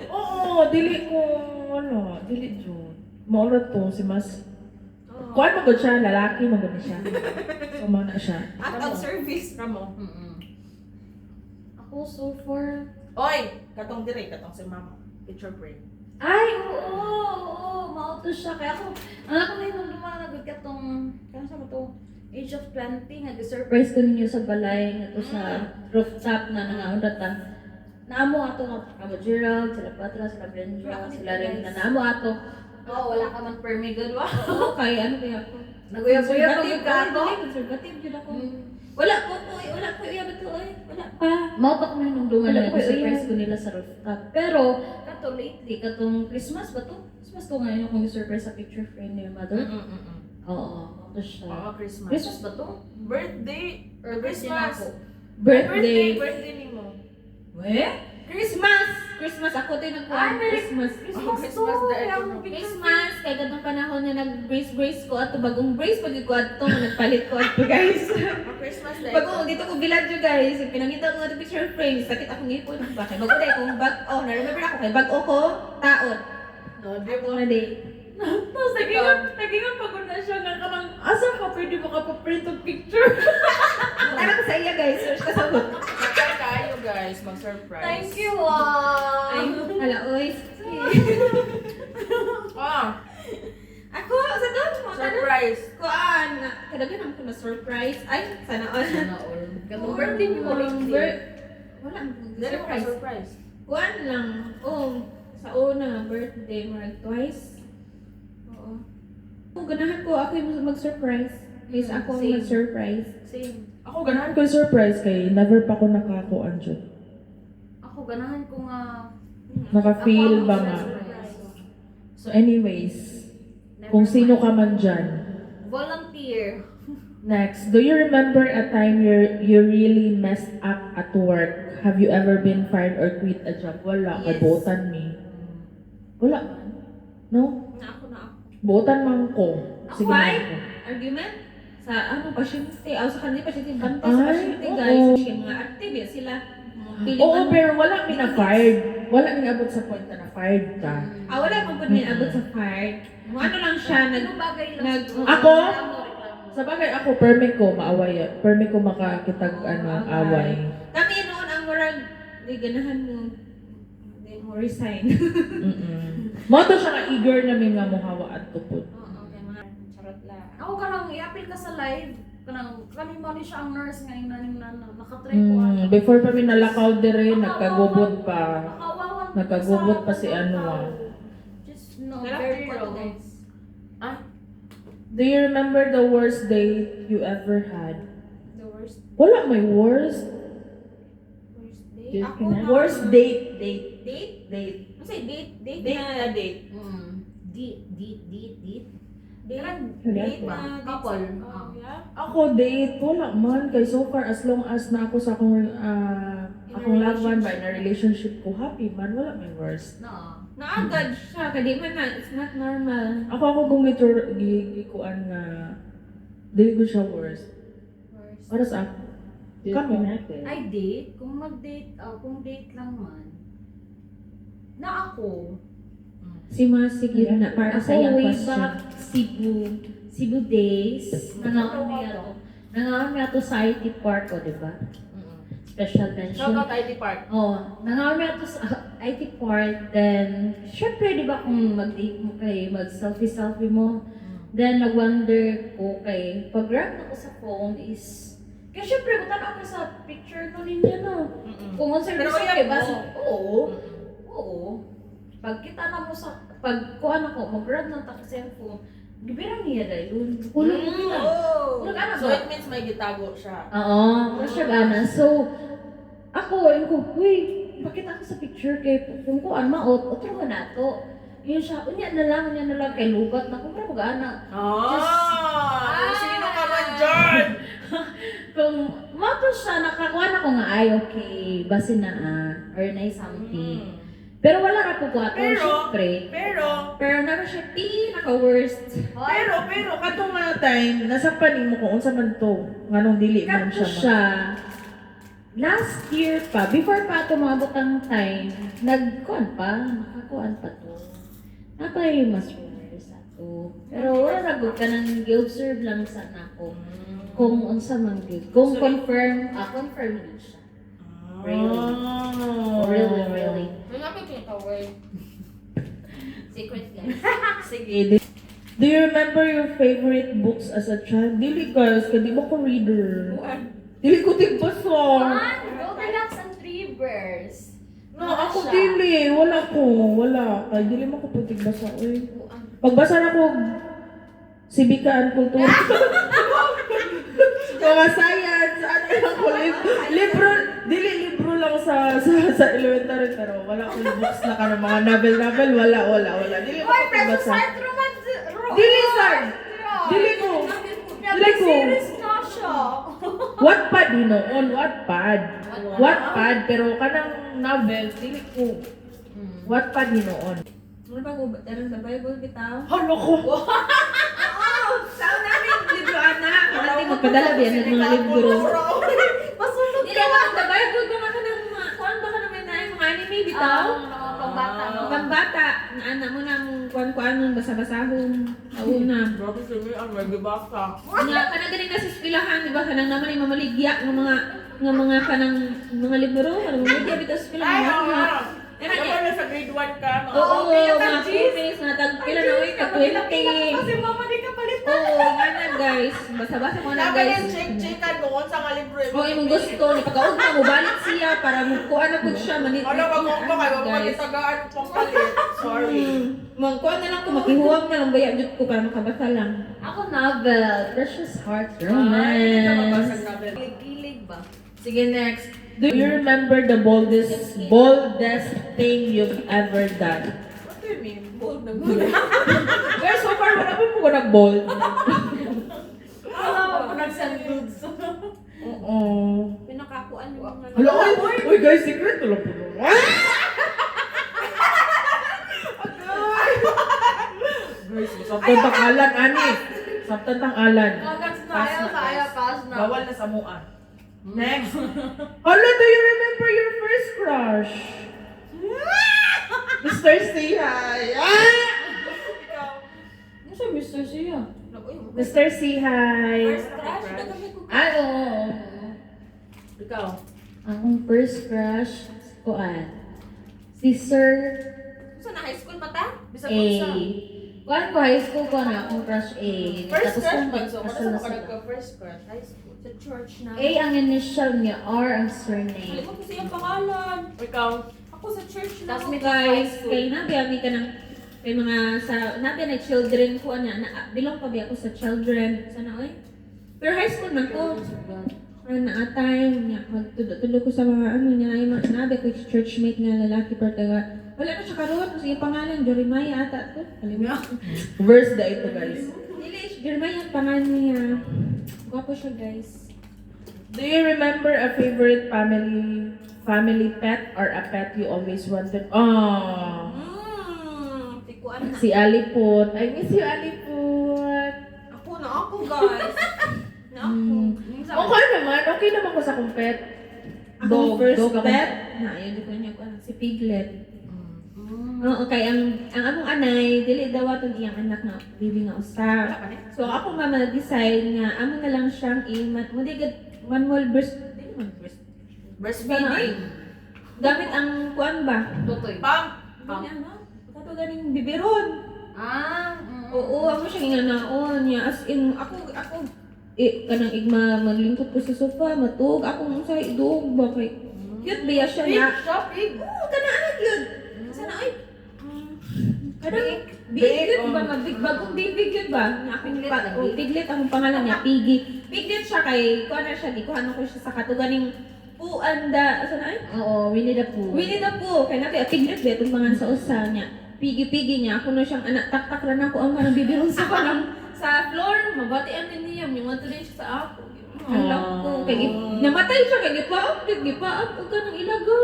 Oo, dili ko, dili June. Maura to, si Mas. Kuan magod siya, lalaki magod siya. So, na siya. Out of service. Kamo. Ako so far. Oy! Katong dire, katong si mama. Picture frame. Ay, oo. Mauto siya. Kaya ako, ang ako na yung lumanagod ka tong, kaya sa to, age of 20, nag-surprise ko ninyo sa balay, nga to sa rooftop na nangaundat ta. Naamo ato nga kamo Gerald, sila Patra, sila Brenda, sila rin na naamo ato. Oo, wala ka man permigod wa. Oo, kaya ano kaya ako? Naguyab-uyab Conservative ka ato? Conservative yun ako. Wala po po, wala po iya ba to eh? Wala pa. Mao pa ko na nung dungan Wala na ko, surprise ayun. ko nila sa rooftop. Pero, kato lately, katong Christmas ba to? Christmas ko ngayon akong surprise sa picture frame ni mother. Oo, ito siya. Oo, Christmas. Christmas ba to? Birthday. Or Christmas. Birthday. Birthday ni mo. We? Christmas! Christmas! Ako din nagkuhan. Ay, Merry Christmas. Oh, Christmas dahil ko. Christmas! Kaya ganong panahon na nag-brace ko ato bagong brace pag ko ato nagpalit ko ato guys. Oh, Christmas dahil Bagong dito ko biladyo guys. Pinangita ko nga picture frame. Sakit akong ngipon. Bakit? Mag-uday kong bag. Oh, na-remember ako kay bag ko. Taon. No, di Ako mo. na day. Tapos nagingan pagod na siya nga karang asa ka pwede mo ka pa-print of picture. Tara ko sa iya guys. Search ka sa book. Kaya kayo guys, mag-surprise. Thank you ah. Ay, hala, oy. Ah, Ako, sa to. surprise. Kuan. Kadagan naman ko na surprise. Ay, sana all. Katong birthday niyo mo Wala. Dali mo Surprise. ka-surprise. Kuan lang. Oh, sa una, birthday, marag twice. Oo. Kung ganahan ko, ako yung mag-surprise. Please, ako ang Same. mag-surprise. Same. Ako ganahan ko yung surprise kay never pa ako nakakuan dyan. Ako ganahan ko nga Naka-feel ba nga? So anyways, kung sino ka man dyan. volunteer. Next, do you remember a time you really messed up at work? Have you ever been fired or quit a job? Wala, Yes. botan me. Wala man. No? Na ako. Botan man ko. Sige Ako, na ay? ako. Argument? Sa ano, pasyente. Sa kanila pasyente. Bantay Ay, sa pasyente, oo. guys. Kasi mga active sila. Piling Oo, ano. pero wala mi na-fired. Wala mi abot sa point na na-fired ka. Wala mo po niya abot sa fired. Ano lang siya, Anong bagay lang? Ako? Reklamo. Sa bagay ako, permit ko maaway. Permit ko makakitag away. Kami noon ang murag, di ganahan mo. Di mo resign. Moto siya ka eager namin nga muhawa at tupod. Oo, kaya mga charot lang. Ako kanang i-appeal ka sa live. Kanang ni siya ang nurse nga yung nakatry ko. Before pa mi nalakaw dire, nagkagubot pa. Nakawawan. Nagkagubot pa si ano Just no, Pero very ako, wrong. guys. Do you remember the worst date you ever had? The worst. Wala may worst. Worst day. Date Ako ka na? na. Worst date. Date? Date. Ano say date? Date Date na. na date. Date. Date ba? na Couple. yeah. Ako date, wala man. Kay so far, as long as na ako sa akong loved one ba in a relationship ko, happy man, wala may worst. No. Naagad siya, kadi man na, it's not normal. Ako kung gikuan nga, dili ko siya worst. Para sa ako. Kamo. Ay, date? Kung mag-date, kung date lang man, na ako, Si Masig yun na, para sa ako iyang way question. back Cebu days, nangaon ato sa IT Park ko, di ba? Special mention. Shout out IT Park. Nangaon ato sa IT Park, then, syempre, di ba kung mag-date mo kay, mag-selfie mo, then nag-wonder ko kay, pag-grab na ko sa phone is, kaya syempre, butan ako sa picture no ninyo, no? Kung unsa Pero gusto uyab kay bas, mo. oo. Pag kita na mo sa, pag kuha na ko, mag-grab na ta sa cellphone, gibirang niya dahil yun. Hulog mo na. Hulog ana So ba? it means may gitago siya. Oo, siya gana. So, ako, yung ko, uy, pakita ko sa picture kay, kung kuan maot, otro nga na to. Yun siya, unya na lang, kay lubat na, kung mo gana. Sino ka man dyan? Kung mato siya, nakakuha na ko nga, ay, okay, basin na or na something. Pero wala ra po ko ato, syempre. Pero naman siya pinaka-worst. Pero, katong nga time, nasa paning mo kung unsa man to, nganong dili man Kato siya. siya, last year pa, before pa ito mabot ang time, nagkuhan pa, nakakuhan pa to. Napay mas rumors ato. Pero wala na good ka nang gi-observe lang sana ako. Kung unsa man good. Kung confirm din siya. Really. Secret guys. Sige. Do you remember your favorite books as a child? Dili guys, kaya di mo ko reader. Dili ko tigbasa. Goldilocks and Three Bears. No, ako dili. Wala ko. Wala. Ay, dili mo ko po tigbasa. Uy. Pagbasa na ko, sibikaan kultura. Mga science, ano lang ko, libro, dili libro lang sa elementary, pero wala ko yung books na ka ng mga novel, wala. Dili mo ko tigbasa. Dili, sir! Dili ko. Series na siya. Wattpad hinoon, Wattpad, pero kanang novel, dili ko. Wattpad hinoon. Ano ba ko, dalang sa Bible bitaw? Halo ko! Saan namin libro, anak? Hindi magpadala din ng mga libro. Masunod Hindi naman, sa Bible ba ka ng mga, kuhan ba ka naman na yung mga anime bitaw? pambata. Pambata, na anak mo ng kuhan-kuhan nun, basa-basahon, nauna. Grabe si me, ang may gibasa. Nga, kanang galing na sa eskwelahan, di ba? Kanang naman yung mamaligya ng mga kanang mga libro, kanang mamaligya bitaw sa eskwelahan. Ano na sa grade 1 ka? Oo, mga pupils, mga tagpila na uy, ka-20. Kasi mama di ka palit. Oo, nga na guys. Basa-basa mo na Dapat guys. yung check-checkan kung sa nga libro. Kung imong gusto, napakaog na mo, balik siya para magkuha na po siya. Manit. Ano, wag mo kayo, magitagaan pang palit. Sorry. Magkuha na lang ko, makihuwag na lang baya jud ko para makabasa lang. Ako novel, Precious Hearts, Ay, hindi ka romance. mabasag natin. Kilig ba? Sige, next. Do you remember the boldest thing you've ever done? What do you mean? Bold na bold. Guys, so far, wala pa mo nag-bold. Ako nag-send goods. Oo. Pinakakuan yung mga... Hello, uy, guys, secret. Wala po na. Guys, sabtan tang alan, ani. Sabtan tang alan. Pass na. Bawal na sa mua. Next. Hala, do you remember your first crush? Mr. Say Hi. Ano siya, Mr. Sia? Mr. Say Hi. First crush, nagamit ko. Ay, oo. Ikaw. Ang first crush, si Sir Saan na high school pa ta? Bisa A. po sa. Kuhan ko, high school ko na akong crush A. First Tapos crush kung ba? So, kasal ano na sa sila. nagka-first crush? High school. Sa church na. A ang initial niya, R ang surname. Alam mo kasi yung pangalan. Ikaw. Ako sa church na. Classmate Guys, kay nabi ka ng may mga sa nabi na children ko anya na bilong pa biya ko sa children sana oy. Pero high school man ko. Ano na atay nya magtudo ko sa mga ano niya ay mga nabi ko churchmate nga lalaki pero taga Wala na siya karoon. Sige pangalan, Jeremiah ata to. Kalimutan. Verse da ito, guys. Dili, Jeremiah ang pangalan niya. Gwapo siya, guys. Do you remember a favorite family pet or a pet you always wanted? Oh, Tikuan na. si Aliput. I miss you, Aliput. Ako, guys. Na ako. Okay naman. Okay naman ko sa kong pet. Ako, first dog ako. pet. Na, yun ko niya ko. Si Piglet. Oo, kay ang among anay, dili daw aton iyang anak na bibi nga usa. So ako nga ma-decide nga amo na lang siyang manual Breastfeeding. gamit ang kuan ba? Tutoy. Pump. Ano? Kato ganing biberon. Ah, Oo, ako siyang inganaon niya. As in, ako, kanang igma maglingkod ko sa sofa, matug. Ako sa idog ba kay cute ba siya Big na? shopping. Oo, kanaan cute. Sana ay, kanang Big, Piglet ba oh. nga? Bagong baby cute ba? Nga akong Piglet, Piglet ang pangalan niya, Piggy. Piglet siya kay, kuha na siya, di ko ko siya sa katuganing puanda. Sana ay? oo, Winnie the Pooh. Winnie the Pooh. Kaya natin, Piglet ba itong mga sa usa niya. Piggy niya. Ako na siyang anak, taktak ra na ako ang kanang bibirong sa kanang sa floor. Mabatian din niya. Yung mga din siya sa ako. Alam ko. Kaya namatay siya. Kaya gipaap. Huwag ka nang ilaga.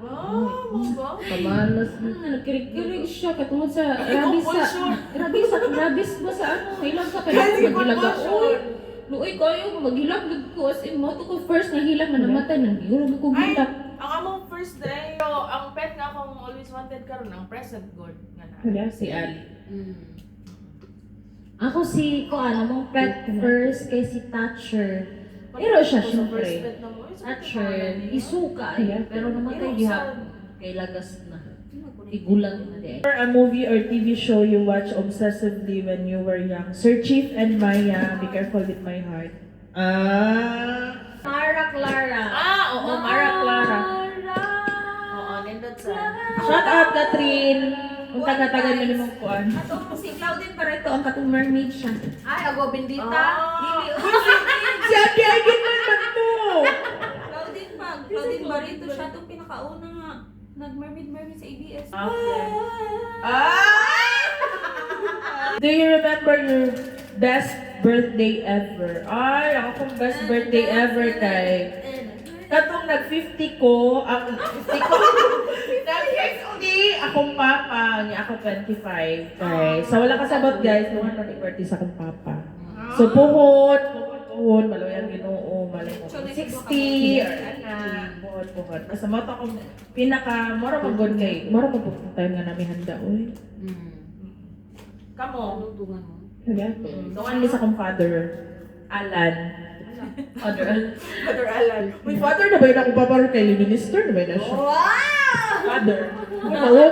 Oh, ba? Kamalas na. Nagkirig-kirig siya. Katungod sa Compulsion. rabis ba sa ano. Ilang ka kaya Kasi mag-ilaga. compulsion. Luoy kayo. Mag-hilak ko. As in, mo to ko first na hilang na namatay. Nag-hilak ko Ay, gilak. ang among first day, so, ang pet nga akong always wanted karon ang present god nga na. Wala, si Ali. Ako si Kuan, among pet first kay si Thatcher. Pero siya, Sa syempre. first pet na mo, Thatcher, isuka eh. Pero namatay gihapon. Kay lagas na. Igulang na din. A movie or TV show you watch obsessively when you were young. Sir Chief and Maya, Be Careful with My Heart. Mara Clara. Oo, Mara Clara. Oo, nindot sa. Shout out, Catherine. Kung taga-taga na mong kuan. Atong si Claudine Barreto ang katong mermaid siya. Ay, ako, bendita. Ah, Si Ate Agin naman to! Claudine Barreto siya itong pinakauna nga nag-mermaid sa ABS. Do you remember your best birthday ever? Ay, ako kong best birthday ever kay... Katong nag-50 ko, nag-50 akong papa, niya ako 25 kay. So wala kasabot guys, nung ano birthday sa akong papa. So puhot, malayan Ginoo, malay mo. 60 or puhot. Basta mo to akong pinaka, mora magod kay, mora magod time nga namin handa, uy. Kamo. Tungan mo. Tungan ni sa akong father, Alan. Father Alan. May father na ba yun ako paparo kay minister na ba yun na siya? Wow! Father. Ano?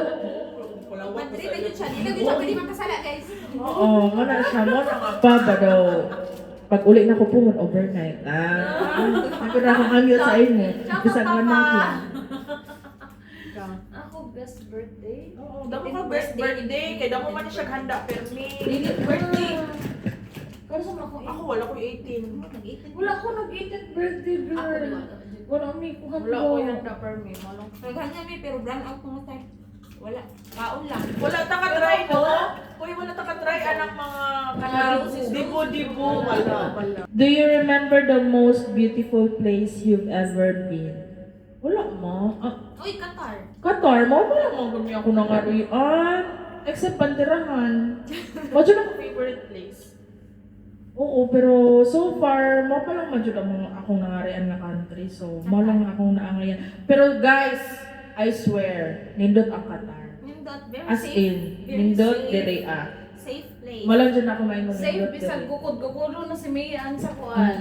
Madrid na yun siya. Di na yun siya pwede makasala, guys. Oo, wala siya. Mo na nga pa ba daw? Pag uli na ko po, overnight. Ako na akong amyot sa inyo. Bisag man lang. Ako, best birthday? Oo, damo ka best birthday. Kaya damo man siya handa permi. Birthday. Pero sa ako, Ako wala ko 18. wala ko nag-18th birthday, girl. Wala may kuhan Wala ko handa permi. Malong. Naghanya may pero brand out mga tayo. Wala. Kaon lang. Wala ta ka try no. Uy, wala ta ka try anang mga kanang dibo. Wala. Do you remember the most beautiful place you've ever been? Wala mo. Uy, Qatar. Qatar mo? Wala mo gami ako nangarian. Except Pandirahan. Wala na Favorite place. Oo, pero so far, mo pa lang madyo ang akong nangarian na country. So, mo lang akong naangayan. Pero guys, I swear, nindot ang Qatar. Nindot, very As safe. in, Very nindot safe. dire Safe place. Malang dyan ako may Safe, nindot bisag dire. gukod-gukudo na si Mayan sa kuan.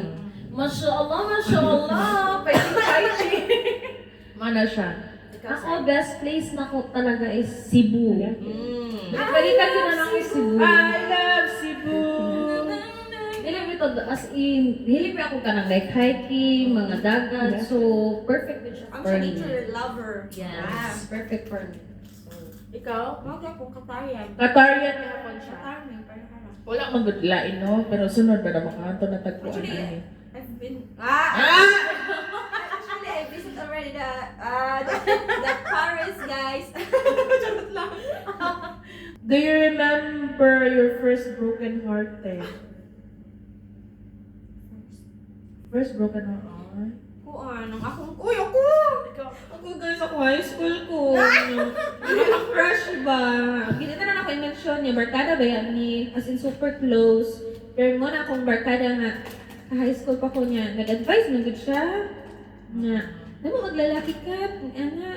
Masya Allah, pwede. Mana siya? Ako, best place na ko talaga is Cebu. Balikan ko na lang yung Cebu. I love Cebu! Dili ito, as in, dili ako ka ng like hiking, mga dagat, so perfect din siya Ang for siya me. nature lover. Yes, perfect for me. So, Ikaw? Mga kung Qatar yan. Qatar yan hapon siya. Qatar, may parang Wala magudlain, no? Pero sunod ba na makahanto na tagpuan Actually, ani? I've been... Ah! Actually, I visit a already the Paris, guys. Charot lang. Do you remember your first broken heart, Tay? First broken heart? Kuan, uy, ako! Ako guys, ako high school ko. Crush ba? Ginita na ako i-mention niya. Barkada ba yan ni? As in super close. Pero mo na akong barkada nga. High school pa ko niya. Nag-advise na good siya. Nga. Naman maglalaki ka. Nga.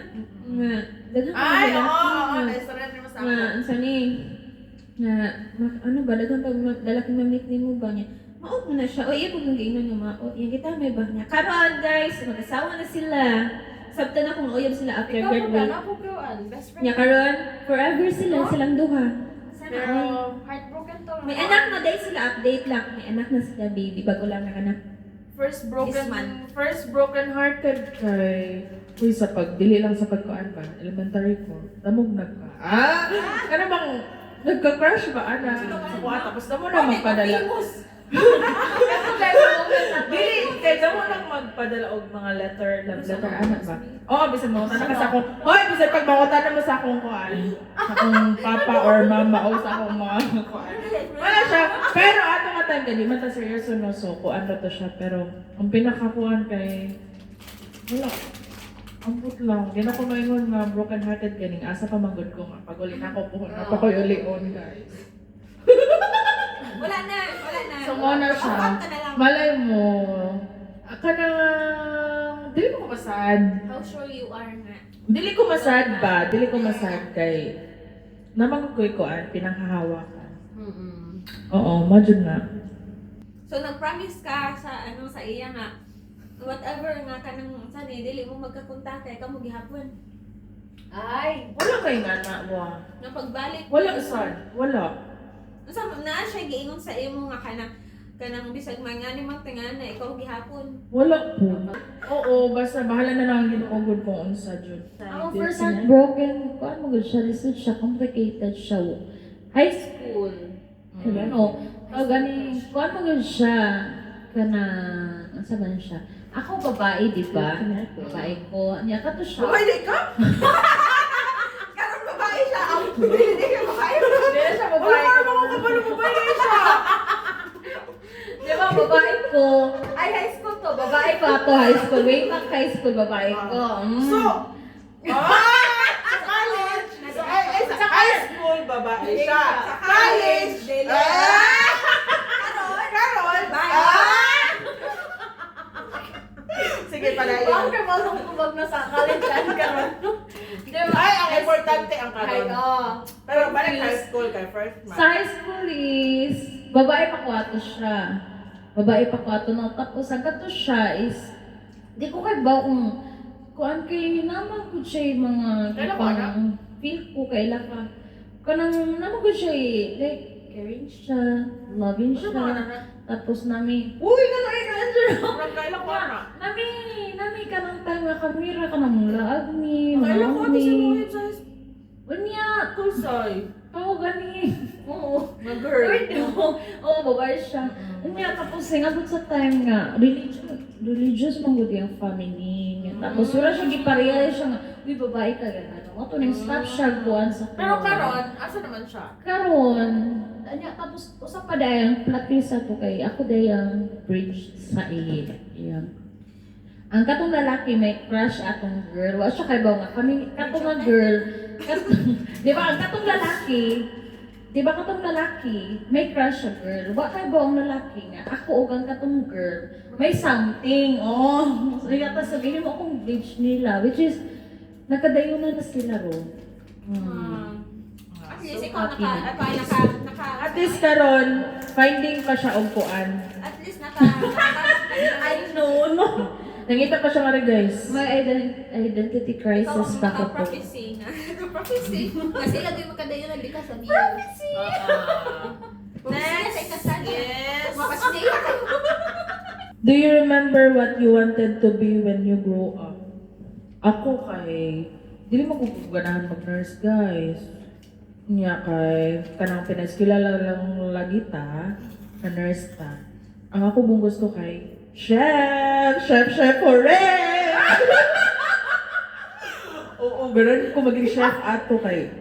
Nga. Daghang ka Ay, oo, maglalaki. oo, Nga. na-istorya niyo sa Nga. ako. Ang sani. Nga. Ano ba? Daghang pag lalaking mamit ni mo ba niya? Maot mo na siya. O, iya kung nag-iinom niya maot. Yan kita may ba niya. Karon guys, mag-asawa na sila. Sabta na kung uyab sila after Ikaw po ba? graduate. Napo ko, best friend. Nya karon, forever sila, silang duha. Sana Pero, all. heartbroken to. May anak na dahil sila, update lang. May anak na sila, baby. Bago lang na anak. First This man. Broken hearted kay uy sa pagdili lang sa pagkuan ba elementary ko damog nagka kana bang nagka-crush ba ana sa kuha tapos damo na magpadala dili kay damo na magpadala og mga letter love letter ana ba bisan mo tanong ka sa akong bisan pag mangutan mo sa akong kuan sa akong papa or mama o sa akong mga kuan wala siya pero ato nga time kay di man ta seryoso no so kuan ra to siya pero ang pinakakuan kay wala. Ambot lang. Di na ko maingon nga broken hearted ganing asa pa manggod ko nga. Pag uli na ako po na pa ko ulion guys. Wala na. So mo na siya. Abang ka na lang. Malay mo. Kanang dili ko masad. How sure you are nga? Dili ko masad ba? Dili ko masad kay namang ko pinanghahawakan. Oo, majud na. So nag-promise ka sa sa iya nga whatever nga kanang sani dili mo magkakunta kay kamo gihapon. Ay, Wala kay nga na wa. Nga pagbalik Wala sad. Wala. unsa na siya giingon sa imo nga kanang bisag mangani man tingana ikaw gihapon. Wala po. Oo, basta bahala na lang ang ginuugod kung unsa jud. Ako first heartbroken, kuan mo gud siya, lisod siya, complicated siya. High school. Ano, gani, kuan mo gud siya, ano man siya. Ako babae, di ba? Babae ko. Niya ka to siya. di ka? Karon babae siya. Dili ka babae. Hindi na siya babae. Wala ka kabalo babae siya. Di ba, babae ko. Ay high school to. Babae ko ako, high school. Way back high school, babae ko. So, sa college. Sa high school, babae siya. Sa college, dili. Karon. Sige pala yun. Bakit ka masok kubag na sa college yan karon? Di ba? Ay, ang importante ang karon. oo. Pero balik high school kay first Sa month. high school is, babae pa ko ato siya. Babae pa ko ato no. Tapos ang kato siya is, di ko kay ba kung kay naman ko siya yung mga Kailan ko, anak? feel ko kailan ka. Kanang naman ko siya like, caring siya, loving Ano ba siya. na? Tapos nami, uy, gano'y ka Andrew! Sobrang kailan ko na. Nami ka ng time nga kamera ka ng laag ni, Kailan ko ito si ni. Mohit sa Unya, Tulsay. oo gani. Oo. Mga girl. Oo, babae siya. Unya, tapos singabot sa time nga, religious man gud yung family niya. Tapos wala siya giparealize siya nga, uy, babae ka gano'n. Ato nang stop siya buwan sa Pero karon, asa naman siya? Karon, anya tapos usa pa dayang plot twist ato kay ako dayang bridge sa iyan. Ang katong lalaki may crush atong girl. Wa siya kay ba nga kami katong nga girl. Di ba ang katong lalaki, may crush sa girl. Wa kay ba ang lalaki nga ako ug ang katong girl may something. Oh, so yata sabihin mo akong bridge nila which is nakadayunan na sila ro. At least ikaw naka At least karon finding pa siya og kuan. at least naka I know, no. Nangita pa siya nga rin, guys. May identity ikaw crisis ang pa ko po. naka-prophecy na. Naka-prophecy. Kasi lagi makadayo na because of you. Prophecy! Next. Sa ikasal. Yes. Mapasday ka. Do you remember what you wanted to be when you grow up? Ako kay, dili mo ko ganahan mag-nurse, guys. Niya kay, kanang pinagkilala lang lagi ta, na nurse ta. Ang ako mong gusto kay, chef, hooray! Oo, ganun ko maging chef ato kay.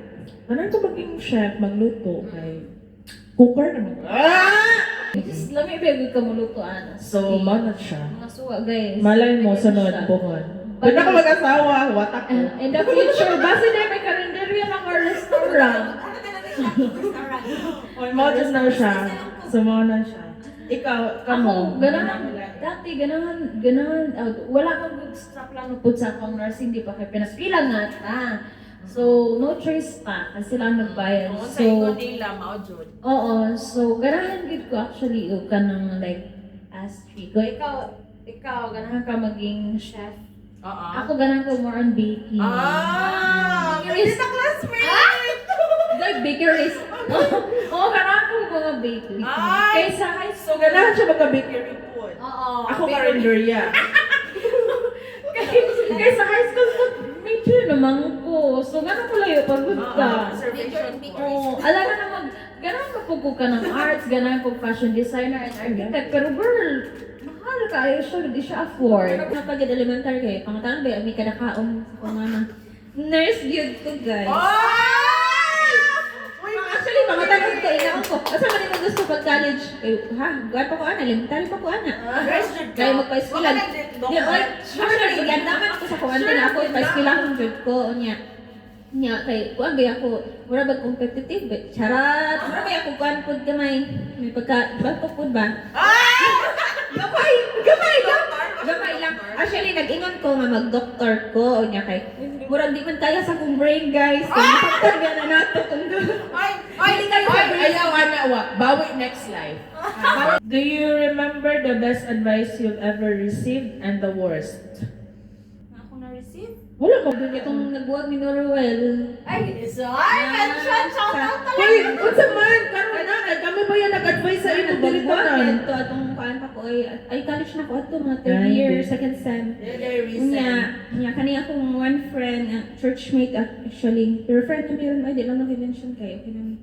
Ganun ko maging chef, magluto kay. Cooker naman. Just lami ba yung kamuluto ana. So, manat siya. Mga suwa guys. Malay mo, sunod, buhon. Doon ako mag-asawa, watak ko. In the future, base na may karinderya ng our restaurant. Ano ka na restaurant? Oy, mo just na siya. Sumana siya. Ikaw, Ako, kamo. ganahan, dati, ganahan, wala kang good sa plano po sa akong nursing, di pa kay Pinas. Pila nga ta. So, no choice pa, kasi lang nagbayad. Kung sa So, ingon nila, mao jud. oo, so, ganahan gid ko actually, ka ng like, astri ko. Ikaw, ganahan ka maging chef. Oo. Ako ganahan ko more on baking. Pwede na classmate! Like bakeries. Oo, ganahan ko mga bakery. Ay! Kaysa high So, school. ganahan siya magka-bakery food. Oo. Ako karinderya. Kaysa high school food, major naman ko. So, gano'n ko layo pagod ka. Observation po. Oo, alam ka naman, gano'n ka po ka ng arts, gano'n ko fashion designer and architect. Pero girl, mahal ka, ayaw siya, hindi siya afford. Kapag elementary kayo, pangatangan ba, may kadakaon sa mama. Nurse yun ko, guys. Actually, pangatangan ko, inaon ko. Asa man yung gusto pag college? Ha? Buwan pa ko, ana. Elementary pa ko, ana. Kaya magpa-eskwela. Di, oy, actually, gandaman ako sa kuwante na ako, pa-eskwela akong jud ko, niya. Niya, kay, kuwan ba ako, mura ba competitive ba? Charat! Mura ba ako kuwan po gamay? May pagka, ba po po ba? Gamay! Gamay lang! Gamay lang. Actually, nag-ingon ko nga mag-doctor ko, o niya kay, murag di man kaya sa kong brain, guys. Kung napagtar ba na nato kung Ayaw, wa. Bawi next life. Do you remember the best advice you've ever received and the worst? Ako na-receive? Wala mo. itong nagbuwag ni Norwell. Ay, mention, shout out talaga. Hoy, unsa man? Karon na, kay kami ba yan nag-advise sa ito dili Nagbuwag tanan? yan to, atong kaan pa ko, ay college na ko ato, mga third Ay, year, good. second sem. Very Niya, kaniya akong one friend, churchmate actually. Pero friend na meron, ay, di lang naki-mention kayo. Okay naman.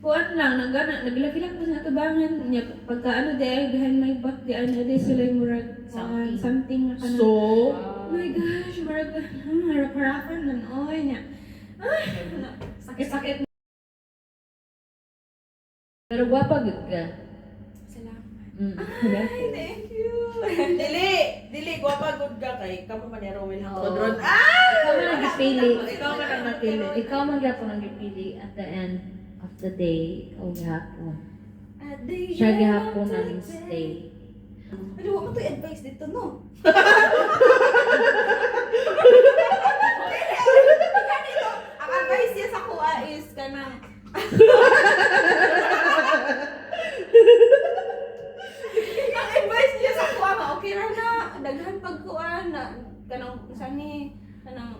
Kuan lang, naglaki lang po sa atubangan. Niya, pagka ano, di ay behind my back, di ano, di sila yung murag, something na kanang, So, oh my gosh, murag, harap-harapan nun, oy, niya. Ay, Sakit-sakit. Pero gwapa good ka. Salamat. Ay, Thank you. Dili, gwapa good ka kay kamo man ni Rowel Oo. Todron. Ikaw man ang gipili. Ikaw man ang napili. Ikaw man gyapon ang gipili at the end of the day, ikaw gyapon. Siya gyapon ang stay. Ano, wag mo to advice dito, no? Ang advice niya sa kuha is kanang ang advice niya sa kuha nga okay ra na daghan pagkuha na kanang sani kanang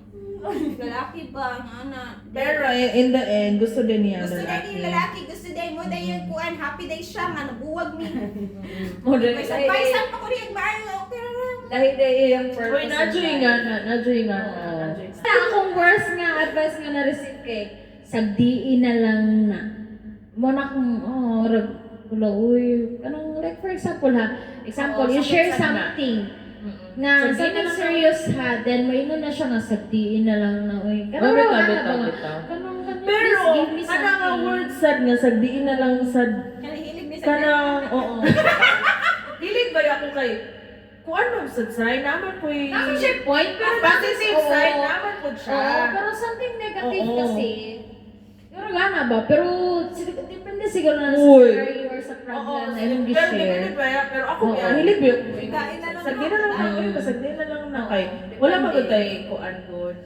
lalaki ba nga na pero in the end, gusto din niya gusto na lalaki. ni lalaki gusto day mo day yung kuan happy day siya nga nabuwag mi Modern may advice pa ko rin maayo okay ra na dahil yung purpose. Hoy, na-joy nga na. Akong worst nga advice nga na-receive kay sagdiin na lang na. Muna kung, uy, anong, like for example you share something na something serious then may na siya nga sagdiin na lang na, uy, Bitaw. Pero, give me kanang nga something. word sad nga, sagdiin na lang sad. kanang hilig ni sa Kanang, oo. Hilig ba ako kay, kung ano sa side naman po yung Ako siya point, pero positive oo. side naman po siya. Oo, pero something negative Oo. kasi. Pero gana ba? Pero depende siguro na sa Uy. scenario or sa Oo, problem na yung pero gi-share. ganun ba yan? Pero ako, Oo. hilig ba yun? Sagdiin na lang Sagdiin na lang no? ako yun, sagdiin na lang na kay. Wala ba ko tayo kuan good?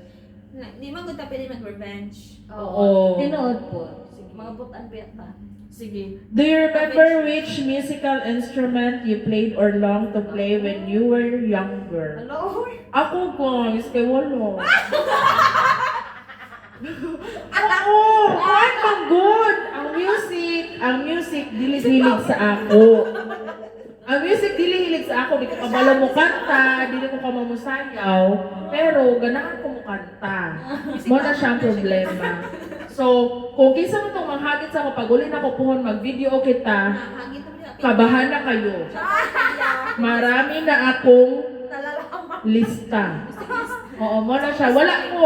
di man gud ta pwede mag-revenge. Oo. Tinood po. Sige, mga butan ba ba? Sige. Do you remember which musical instrument you played or longed to play when you were younger? Hello? Ako guys, kay walo. Oo, kuan pang good. Ang music dili-hilig sa ako. Ang music dili-hilig sa ako, di ko kabalo mo kanta, dili ko kamamusayaw, pero ganahan ko mo kanta. Mo na siyang problema. So, kung kisa mo itong manghagit sa ako, pag uli na ko puhon, mag-video kita, Hagit mo na. kabahan na kayo. Marami na akong Talalaman. lista. Oo, mo na siya. Wala ko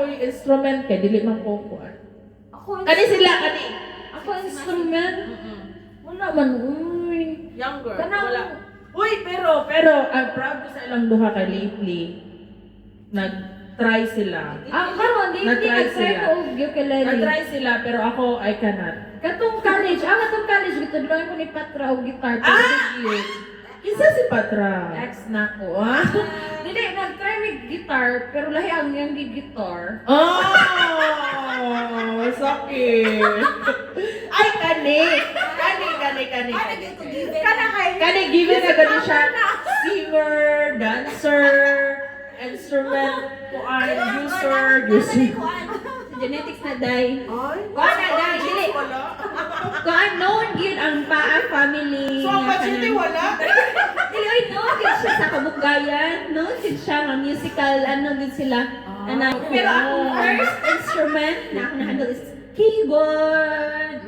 yung instrument kay dili man ko kuan. Ako, Kani sila kani. ako instrument. Wala man, uy. Younger. Kanang- Wala. Uy, pero I'm proud ko sa ilang duha kay lately. Nag-try sila. Karon, di Na-try nag-try sila. ko og ukulele. Nag-try sila pero ako I cannot. Katong college, gitudloy ko ni Patra og guitar. Isa si Patra. Ex na ko, ha? Dili, nag-try mig guitar, pero lahi ang yung gitar. Oh, sakit. Ay, kani. Kani given na gani siya. Singer, dancer, instrument, kuan, user. Genetics na day. Ay, Kuan na day, dili. wala. Kuan known gyud ang Paa family. So, ang nga budget kanang- wala? Dili oy known gyud siya sa kabugayan, known gyud siya nga musical gyud sila. Pero ang first instrument na ako na-handle is keyboard.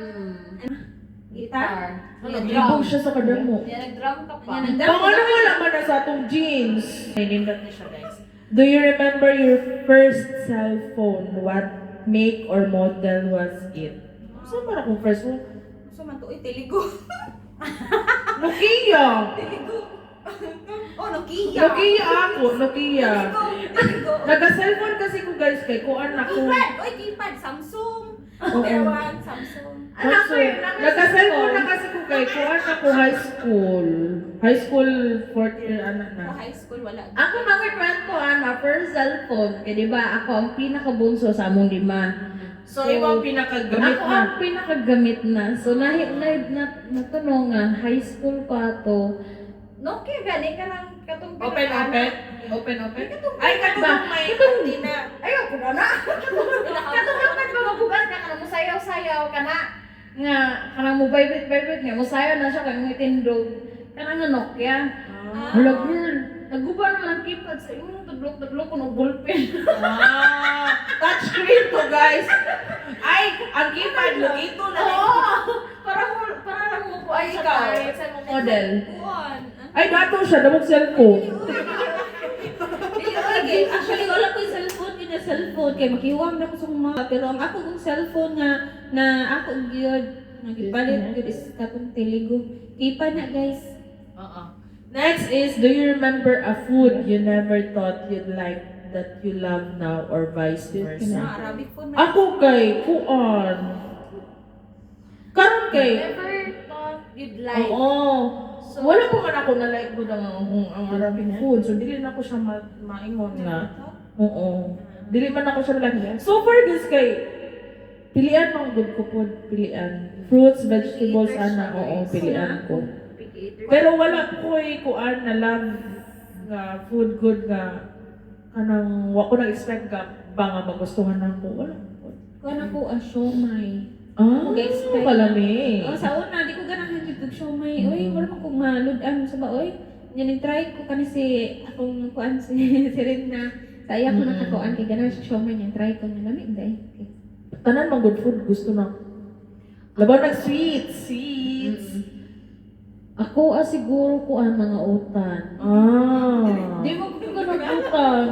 Guitar. Nag-ibog siya sa kadamo. Nag-drum ka pa. Yan ang Kung ano wala man na sa atong jeans. Ay, nindot niya siya, guys. Do you remember your first cell phone? What make or model was it? Saan man akong first phone? So man to Teligo. Nokia! Oh, Nokia. Nokia ako, Nokia. Teligo. Nagka-cellphone kasi ko guys, kay kuan ako. Keypad. Oy, keypad. Samsung. Oo. Pero one, Samsung. Nagka-cellphone na kasi ko kay kuan ako high school. High school, fourth year, anak Sa na. high school, wala. Ako mga friend ko, first cellphone. Kaya di ba, ako ang pinakabunso sa among lima. So, ikaw ang pinakagamit Ako na. ang pinakagamit na. So, natanong nga, high school ko ato. Nokia, gani ka lang katong Open. Ay, Ba? katulong may Katong- antina. Ayaw ko na. Katong dapat ba mabugas ka na mo sayaw-sayaw ka na. Nga, kanang mo vibrate nga, mo sayaw na siya kay mo itindog. Kanang nga Nokia. Hala girl, naguba na lang keypad sa imong tudlok-tudlok ko ng ballpen. Touchscreen to guys. Ay, ang keypad lugito na. Para lang mo po ay Ikaw, sa sa mong model. Kuan. Ay, dato siya, damog cellphone. Actually, wala ko yung cellphone, yun na cellphone. Kaya makihuwang na ko sa mga. Pero ang ako kong cellphone nga, na ako gyud nagipalit gyud is katong Teligo. Kipa na guys. Next is, do you remember a food you never thought you'd like that you love now or vice Sa versa? Arabic phone. Ako kay, kuan. Karon kay. Never thought you'd like. Oo. Wala po man ako na like good ang Arabic food. So, dili na ako siya maingon nga. Oo. Dili man ako siya like. So far, guys, kay pilian mang good ko po. Pilian. Fruits, vegetables, ana. Oo, pilian ko. Pero wala ko kuan na love nga food good nga kanang wa ko na-expect ka ba nga magustuhan ako. Wala po. Kuha na ko ang siomay. Ah, palami. Oh, sa una, di ko ganang higit siomay. Uy, wala man kong maludan sa ba, oy. Yan, try ko kani si akong kuan si Rinna. Saya ko nakakuan kay ganang siomay niya. Try ko na lamig day. Okay. Tanan mang good food gusto na. Labaw nag sweets. Ako siguro ko ang mga utan. Di mo ko ganagutan.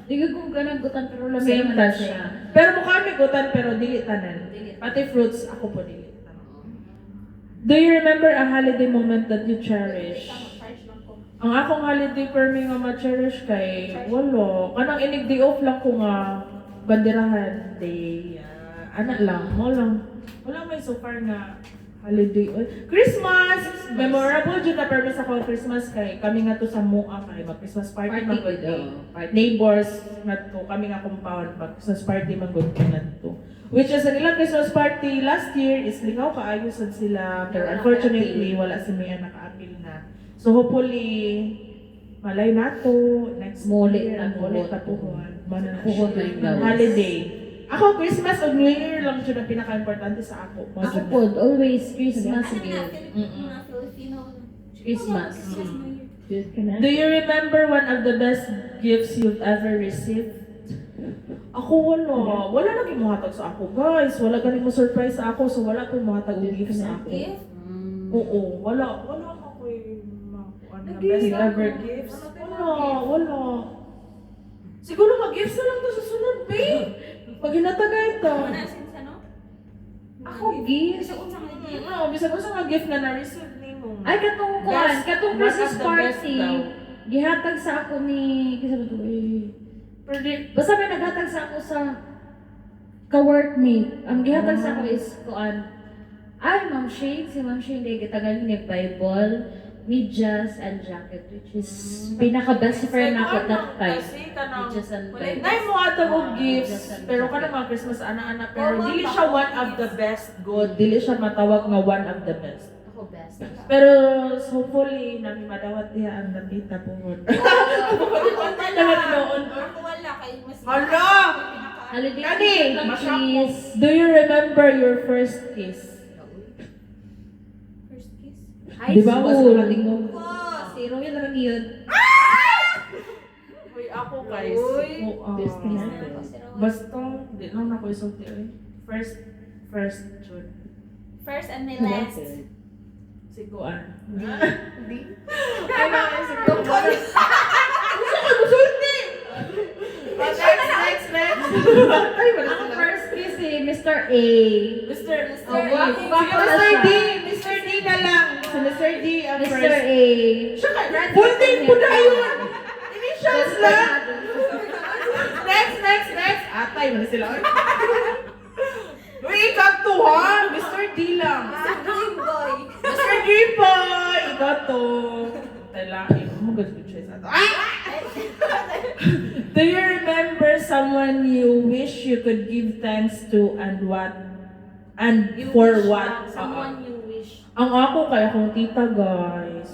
Di ko ganagutan pero lamig Same man ta siya. Pero mukha may gutan pero dili tanan. Pati fruits ako po dili tanan. Do you remember a holiday moment that you cherish? Ang akong holiday for me nga ma-cherish kay walo. Kanang inig day off lang ko nga banderahan day. Anak lang, mo lang. Wala may so far nga holiday. Christmas! Memorable dyan na permis ako Christmas kay kami nga to sa MUA kay mag-Christmas party man good day. Neighbors nga to, kami nga compound mag-Christmas party man good na to. Which is ang ilang Christmas party last year is lingaw kaayusan sila pero unfortunately wala si Mia naka-appeal na. So hopefully malay nato next Muli year na muli puhon. tapuhon. Puhon na yung gawas. Holiday. Ako Christmas o New Year lang siya na pinaka-importante sa ako. Ako po, always Christmas Ano gift. na Filipino? Christmas. Do you remember one of the best gifts you've ever received? Ako wala. Wala nang imuhatag sa ako, guys. Wala ganing mo surprise sa ako, so wala ko imuhatag og gift sa ako. Gift? Oo, wala ako yung best ever gifts. Wala. Siguro mag-gifts na lang to sa sunod, babe. Pag hinatagay ito. Wala since ano? Ako, gift. Kasi unsang lagi. Oo, bisa ko sa mga gift na na-receive ni mo. Ay, katong kuan, Best- katong one Christmas of the best party. daw. Gihatag sa ako ni, kasi ba ito, basta may naghatag sa ako sa ka-workmate. Ang gihatag sa ako is kuan. Ay, Ma'am Shane, si Ma'am Shane, day gitagan ni Bible, medyas, and jacket, which is pinaka-best friend na ako that time. Kasi kanang Medyas and Wala Bible. nay mo ato og Ah, gifts, just an pero jacket. kana mga Christmas ana-ana pero Oo, dili baka siya one gifts. of the best good, dili siya matawag nga one of the best. Ako best. Pero hopefully nami madawat diha ang natita po. Ako wala kay mas. Hala! Holiday Kani, season lang, masyak mo. please. Do you remember your first kiss? First kiss. High Di ba school. was nakatingog? Wow. Si Royal lang yun. Uy, ako guys. Uy, business Ah, basta, di lang ako isulti. First June. First and my last. Siguan. Hindi. Ay, bakit siguan? Next. Ay, wala Ang sila. first kiss eh, Mr. A. Mr. Mr. Oh, A. wow. Sige, Mr. D. Mr. D na lang. Si Mr. D ang Mr. first. A. Siya ka. Full name po na yun. Initials lang. Next. Atay, wala sila. Uy, ikaw to ha. Mr. D lang. Dream boy. Mr. D boy. Ikaw to. Tailain. Magod ko siya sa ato. Do you remember someone you wish you could give thanks to and what? And You for wish what? lang, someone you wish. Ang ako kay akong tita, guys.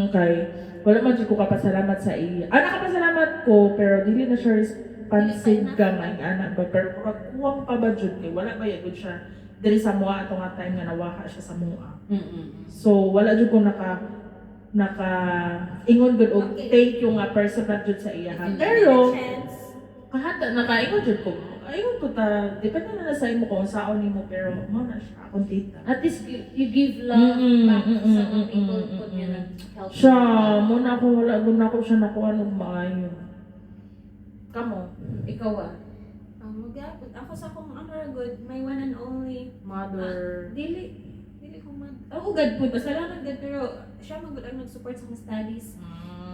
Kay wala man dyan ko kapasalamat sa iya. Nakapasalamat ko, pero dili na siya responsive ka nga ang anak ko. Pero kuwang pa ba dyan kay wala ba yagod siya dili sa mua ato nga time nga nawaka siya sa mua. So wala dyan ko naka ingon gud og Okay. thank you nga person na dyan sa iya. If you Pero get a chance, kahata nakaingon dyan ko. Ayun ko ta, depende na sa imo kung saan nimo pero mo na siya akong tita. At least you give love back sa mga people kung yun ang help. Siya, muna ako wala gud na ako siya nakuha ng maayo. Kamo, Ikaw ah. magapot. Ako sa akong good, my one and only. mother. Dili ko man. Ako gad po, basta lang nagad pero siya magud ang nag-support sa akong studies.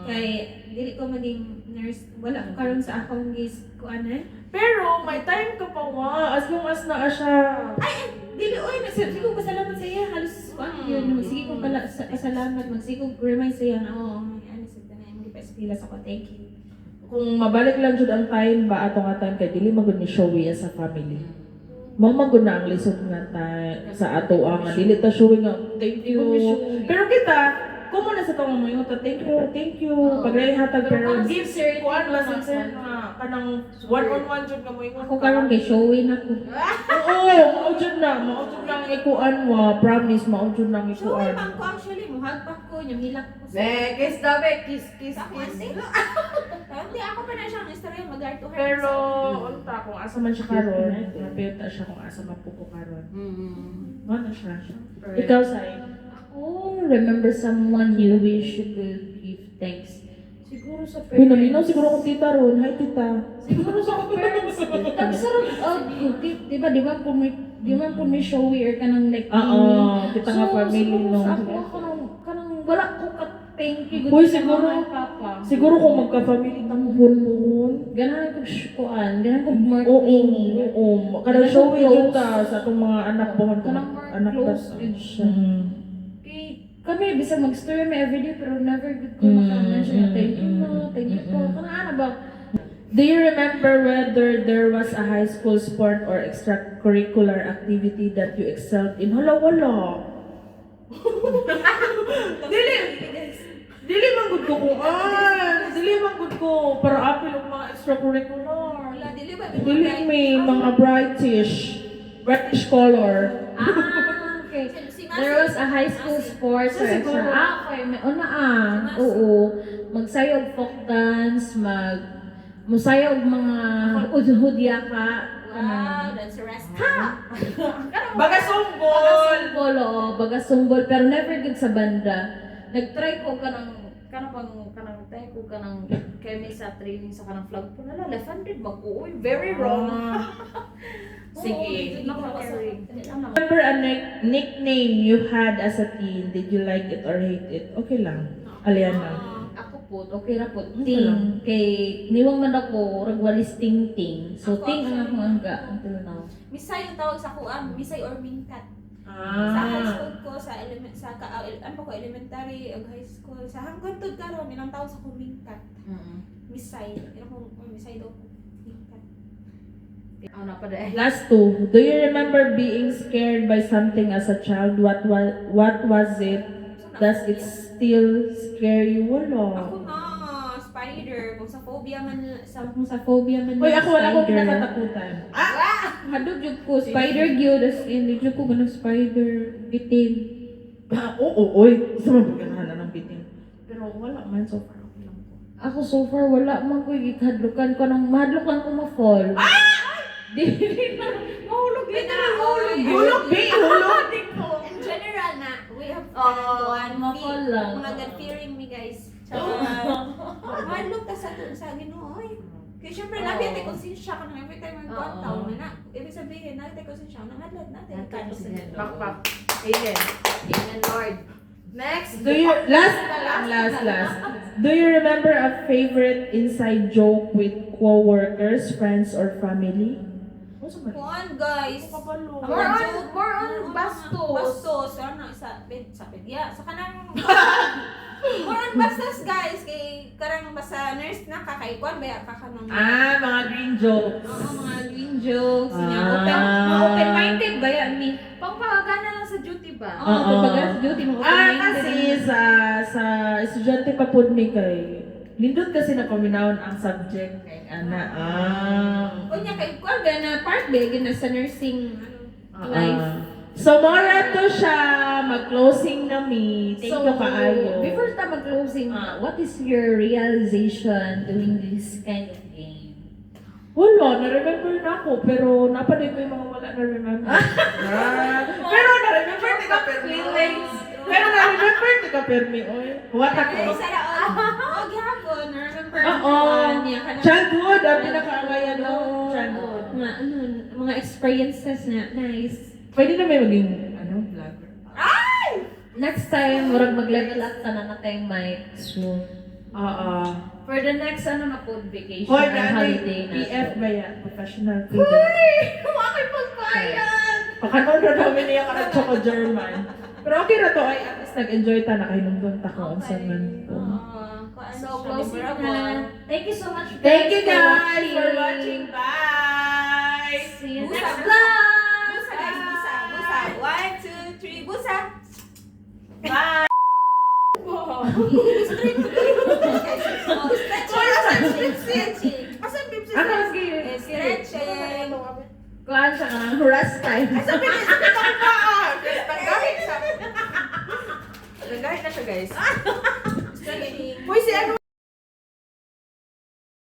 Kay dili ko maging nurse, wala ko karon sa akong gis kuanan. Pero may time ka pa wa, as long as naa siya. Dili oy, sige ko pasalamat sa iya, halos kuan yun. Magsige ko pala pasalamat, magsige ko remind sa iya na may ano sa tanay mo gipaspila sa ko. Thank you. Kung mabalik lang jud ang time ba ato nga time kay dili magud ni showy as a family. Mao magud na ang lisod nga sa ato nga dili ta showy nga thank you. Pero kita kumo na sa tawang mo yung thank you. Pagray hatag pero Pero give sincerity kuan ba naman sincere nga kanang one-on-one jud nga mo ingon. Ako karon kay showin ako. Oo, maujud na ang ikuan wa, promise maujud na ang So, ay ikuan. bang ko actually muhag pa ko, yung hilak ko sa Kiss daw, kiss. ako ante. Hindi ako pa na siyang istorya mag-art to her. Pero unta kung asa man siya karon, happy ta siya kung asa man po ko karon. Ano siya? Ikaw say, Ako, remember someone you wish you could give thanks. Siguro sa uy parents. naminaw siguro kung tita ron, hi tita. Siguro sa parents. Tagsarap, di ba po may showy or kanang like Oo, kita nga family siguro no. sa ako, kanang wala ko ka-thank you. Uy, sa siguro- mama and papa. Siguro kung magka-family tamuhon-muhon. Ganahan ko kuan, ganahan ko more Oo, clingy. oo. Kada Ganun show close. yun ta sa atong mga anak buhan ko. Kanang more Anak close bata. good siya. Kay kami bisag mag-story may everyday pero never good ko Mm, maka-mention na thank you mm, no, thank you po. mm, Kanang ano ba? Do you remember whether there was a high school sport or extracurricular activity that you excelled in? Hala, wala. Dili man gud ko kuan. Dili man gud ko para apil og mga extracurricular. Wala, dili ba? Dili may mga brighttish color. Okay. Si There was a high school sports or Siguro. extra. Okay, may una Oo. Magsayaw folk dance, musayaw mga udhudya ka. Wow, that's a rasta. Bagasumbol. Bagasungol, oo. Bagasungol. Pero never good sa banda. Nag-try ko kanang try ko kanang kay may sa training sa kanang flag po nala, left handed ba ko? Uy, very wrong. Sige. Naka-carry. Remember a nickname you had as a teen? Did you like it or hate it? Okay lang. Aliana. Ako po, okay ra po. Okay Ting. lang. Kay, niwang man ako, ragwalis ting-ting. So, Ako, ting ang actually, akong angga until now. Misay yung tawag sa kuan, misay or mingkat. Sa high Ah. school ko, sa ano ko, elementary ug high school, sa hanggang tod karon ilang taon sa ko mingkat. Misay, ilang ko misay daw ko. Mingkat. Ano na pa dahil? Last two. Do you remember being scared by something as a child? What was it? Does it still scare you? Ako Wala. na, spider, kung sa phobia man Hoy, ako wala akong spider. kinakatakutan. Hadog jud ko spider gyud as in di jud ko ganang spider bitin. Oo, oy. Isa man pagkanahan ng bitin. Pero wala man so far. Okay lang po. Ako so far, wala man ko gihadlukan ko nang mahadlukan ko ma-fall. Dili na. Mahulog Wait yun na, oy. Hulog, be! Hulog! In general na, we have mapol lang. mga God fearing me guys. Tsaka, mahal ka sa Ginoo, oy. Kaya syempre, Oo. nabi natin konsensya ka na every time Oo. mag-1 taon na. Ibig sabihin, natin konsensya ka na, hadlad natin. Natin Kano sa konsensya. Ginoo. Pakpak. Amen. Amen, Lord. Next. Do you last? Do you remember a favorite inside joke with co-workers, friends, or family? Kuan guys. More on bastos. Bastos. Ano, sa pedya. Sa kanang... More on bastos guys. Kay karang basta nurse na kakaikuan. Baya kakanang... Mga green jokes. Oo, mga green jokes. Ah. Open-minded ba yan? Pangpagana lang sa duty ba? Oo. Pagkas duty mo Kasi sa estudyante pa po mi kay nindot kasi na paminawon ang subject kay ana. Kunya kay kuan ba na part ba na sa nursing life. So mora to siya mag-closing na mi. Thank you kaayo. Before ta mag-closing, what is your realization doing this kind of game? Wala, na-remember na ako, pero napaday ko yung mga wala na-remember. Pero na-remember ni ka permi. Pero na-remember ni ka permi, oy. What Ay, ako? sa raon. Oh, gihapon. Na-remember Oo. niya ka na. Childhood, ang pinaka-awayan no? Oo. Childhood. Mga experiences na nice. Pwede na may maging, vlogger. Next time, murag mag-level up ta na tayong mic. So, for the next na po, vacation Hoy, or dati, holiday na. PF ba yan? Professional figure. Bakit pagbayan? Pakanood na namin niya ka ng Choco German. Pero okay na to, ay at least nag-enjoy ta, nakahinumdon ta ko. Ang man to. So, closing na. Thank you so much, Thank you guys for watching. Bye! See you Busa, next busa. vlog! Busa guys, busa. 1, 2, 3, busa. Bye! Stretching. Asan Pipsi? Ano ang gaya? Stretching. Kuhaan siya ka ng harass time. Sabi niya, sabi ko pa! Nagahit na siya guys. Stretching. Uy, si ano?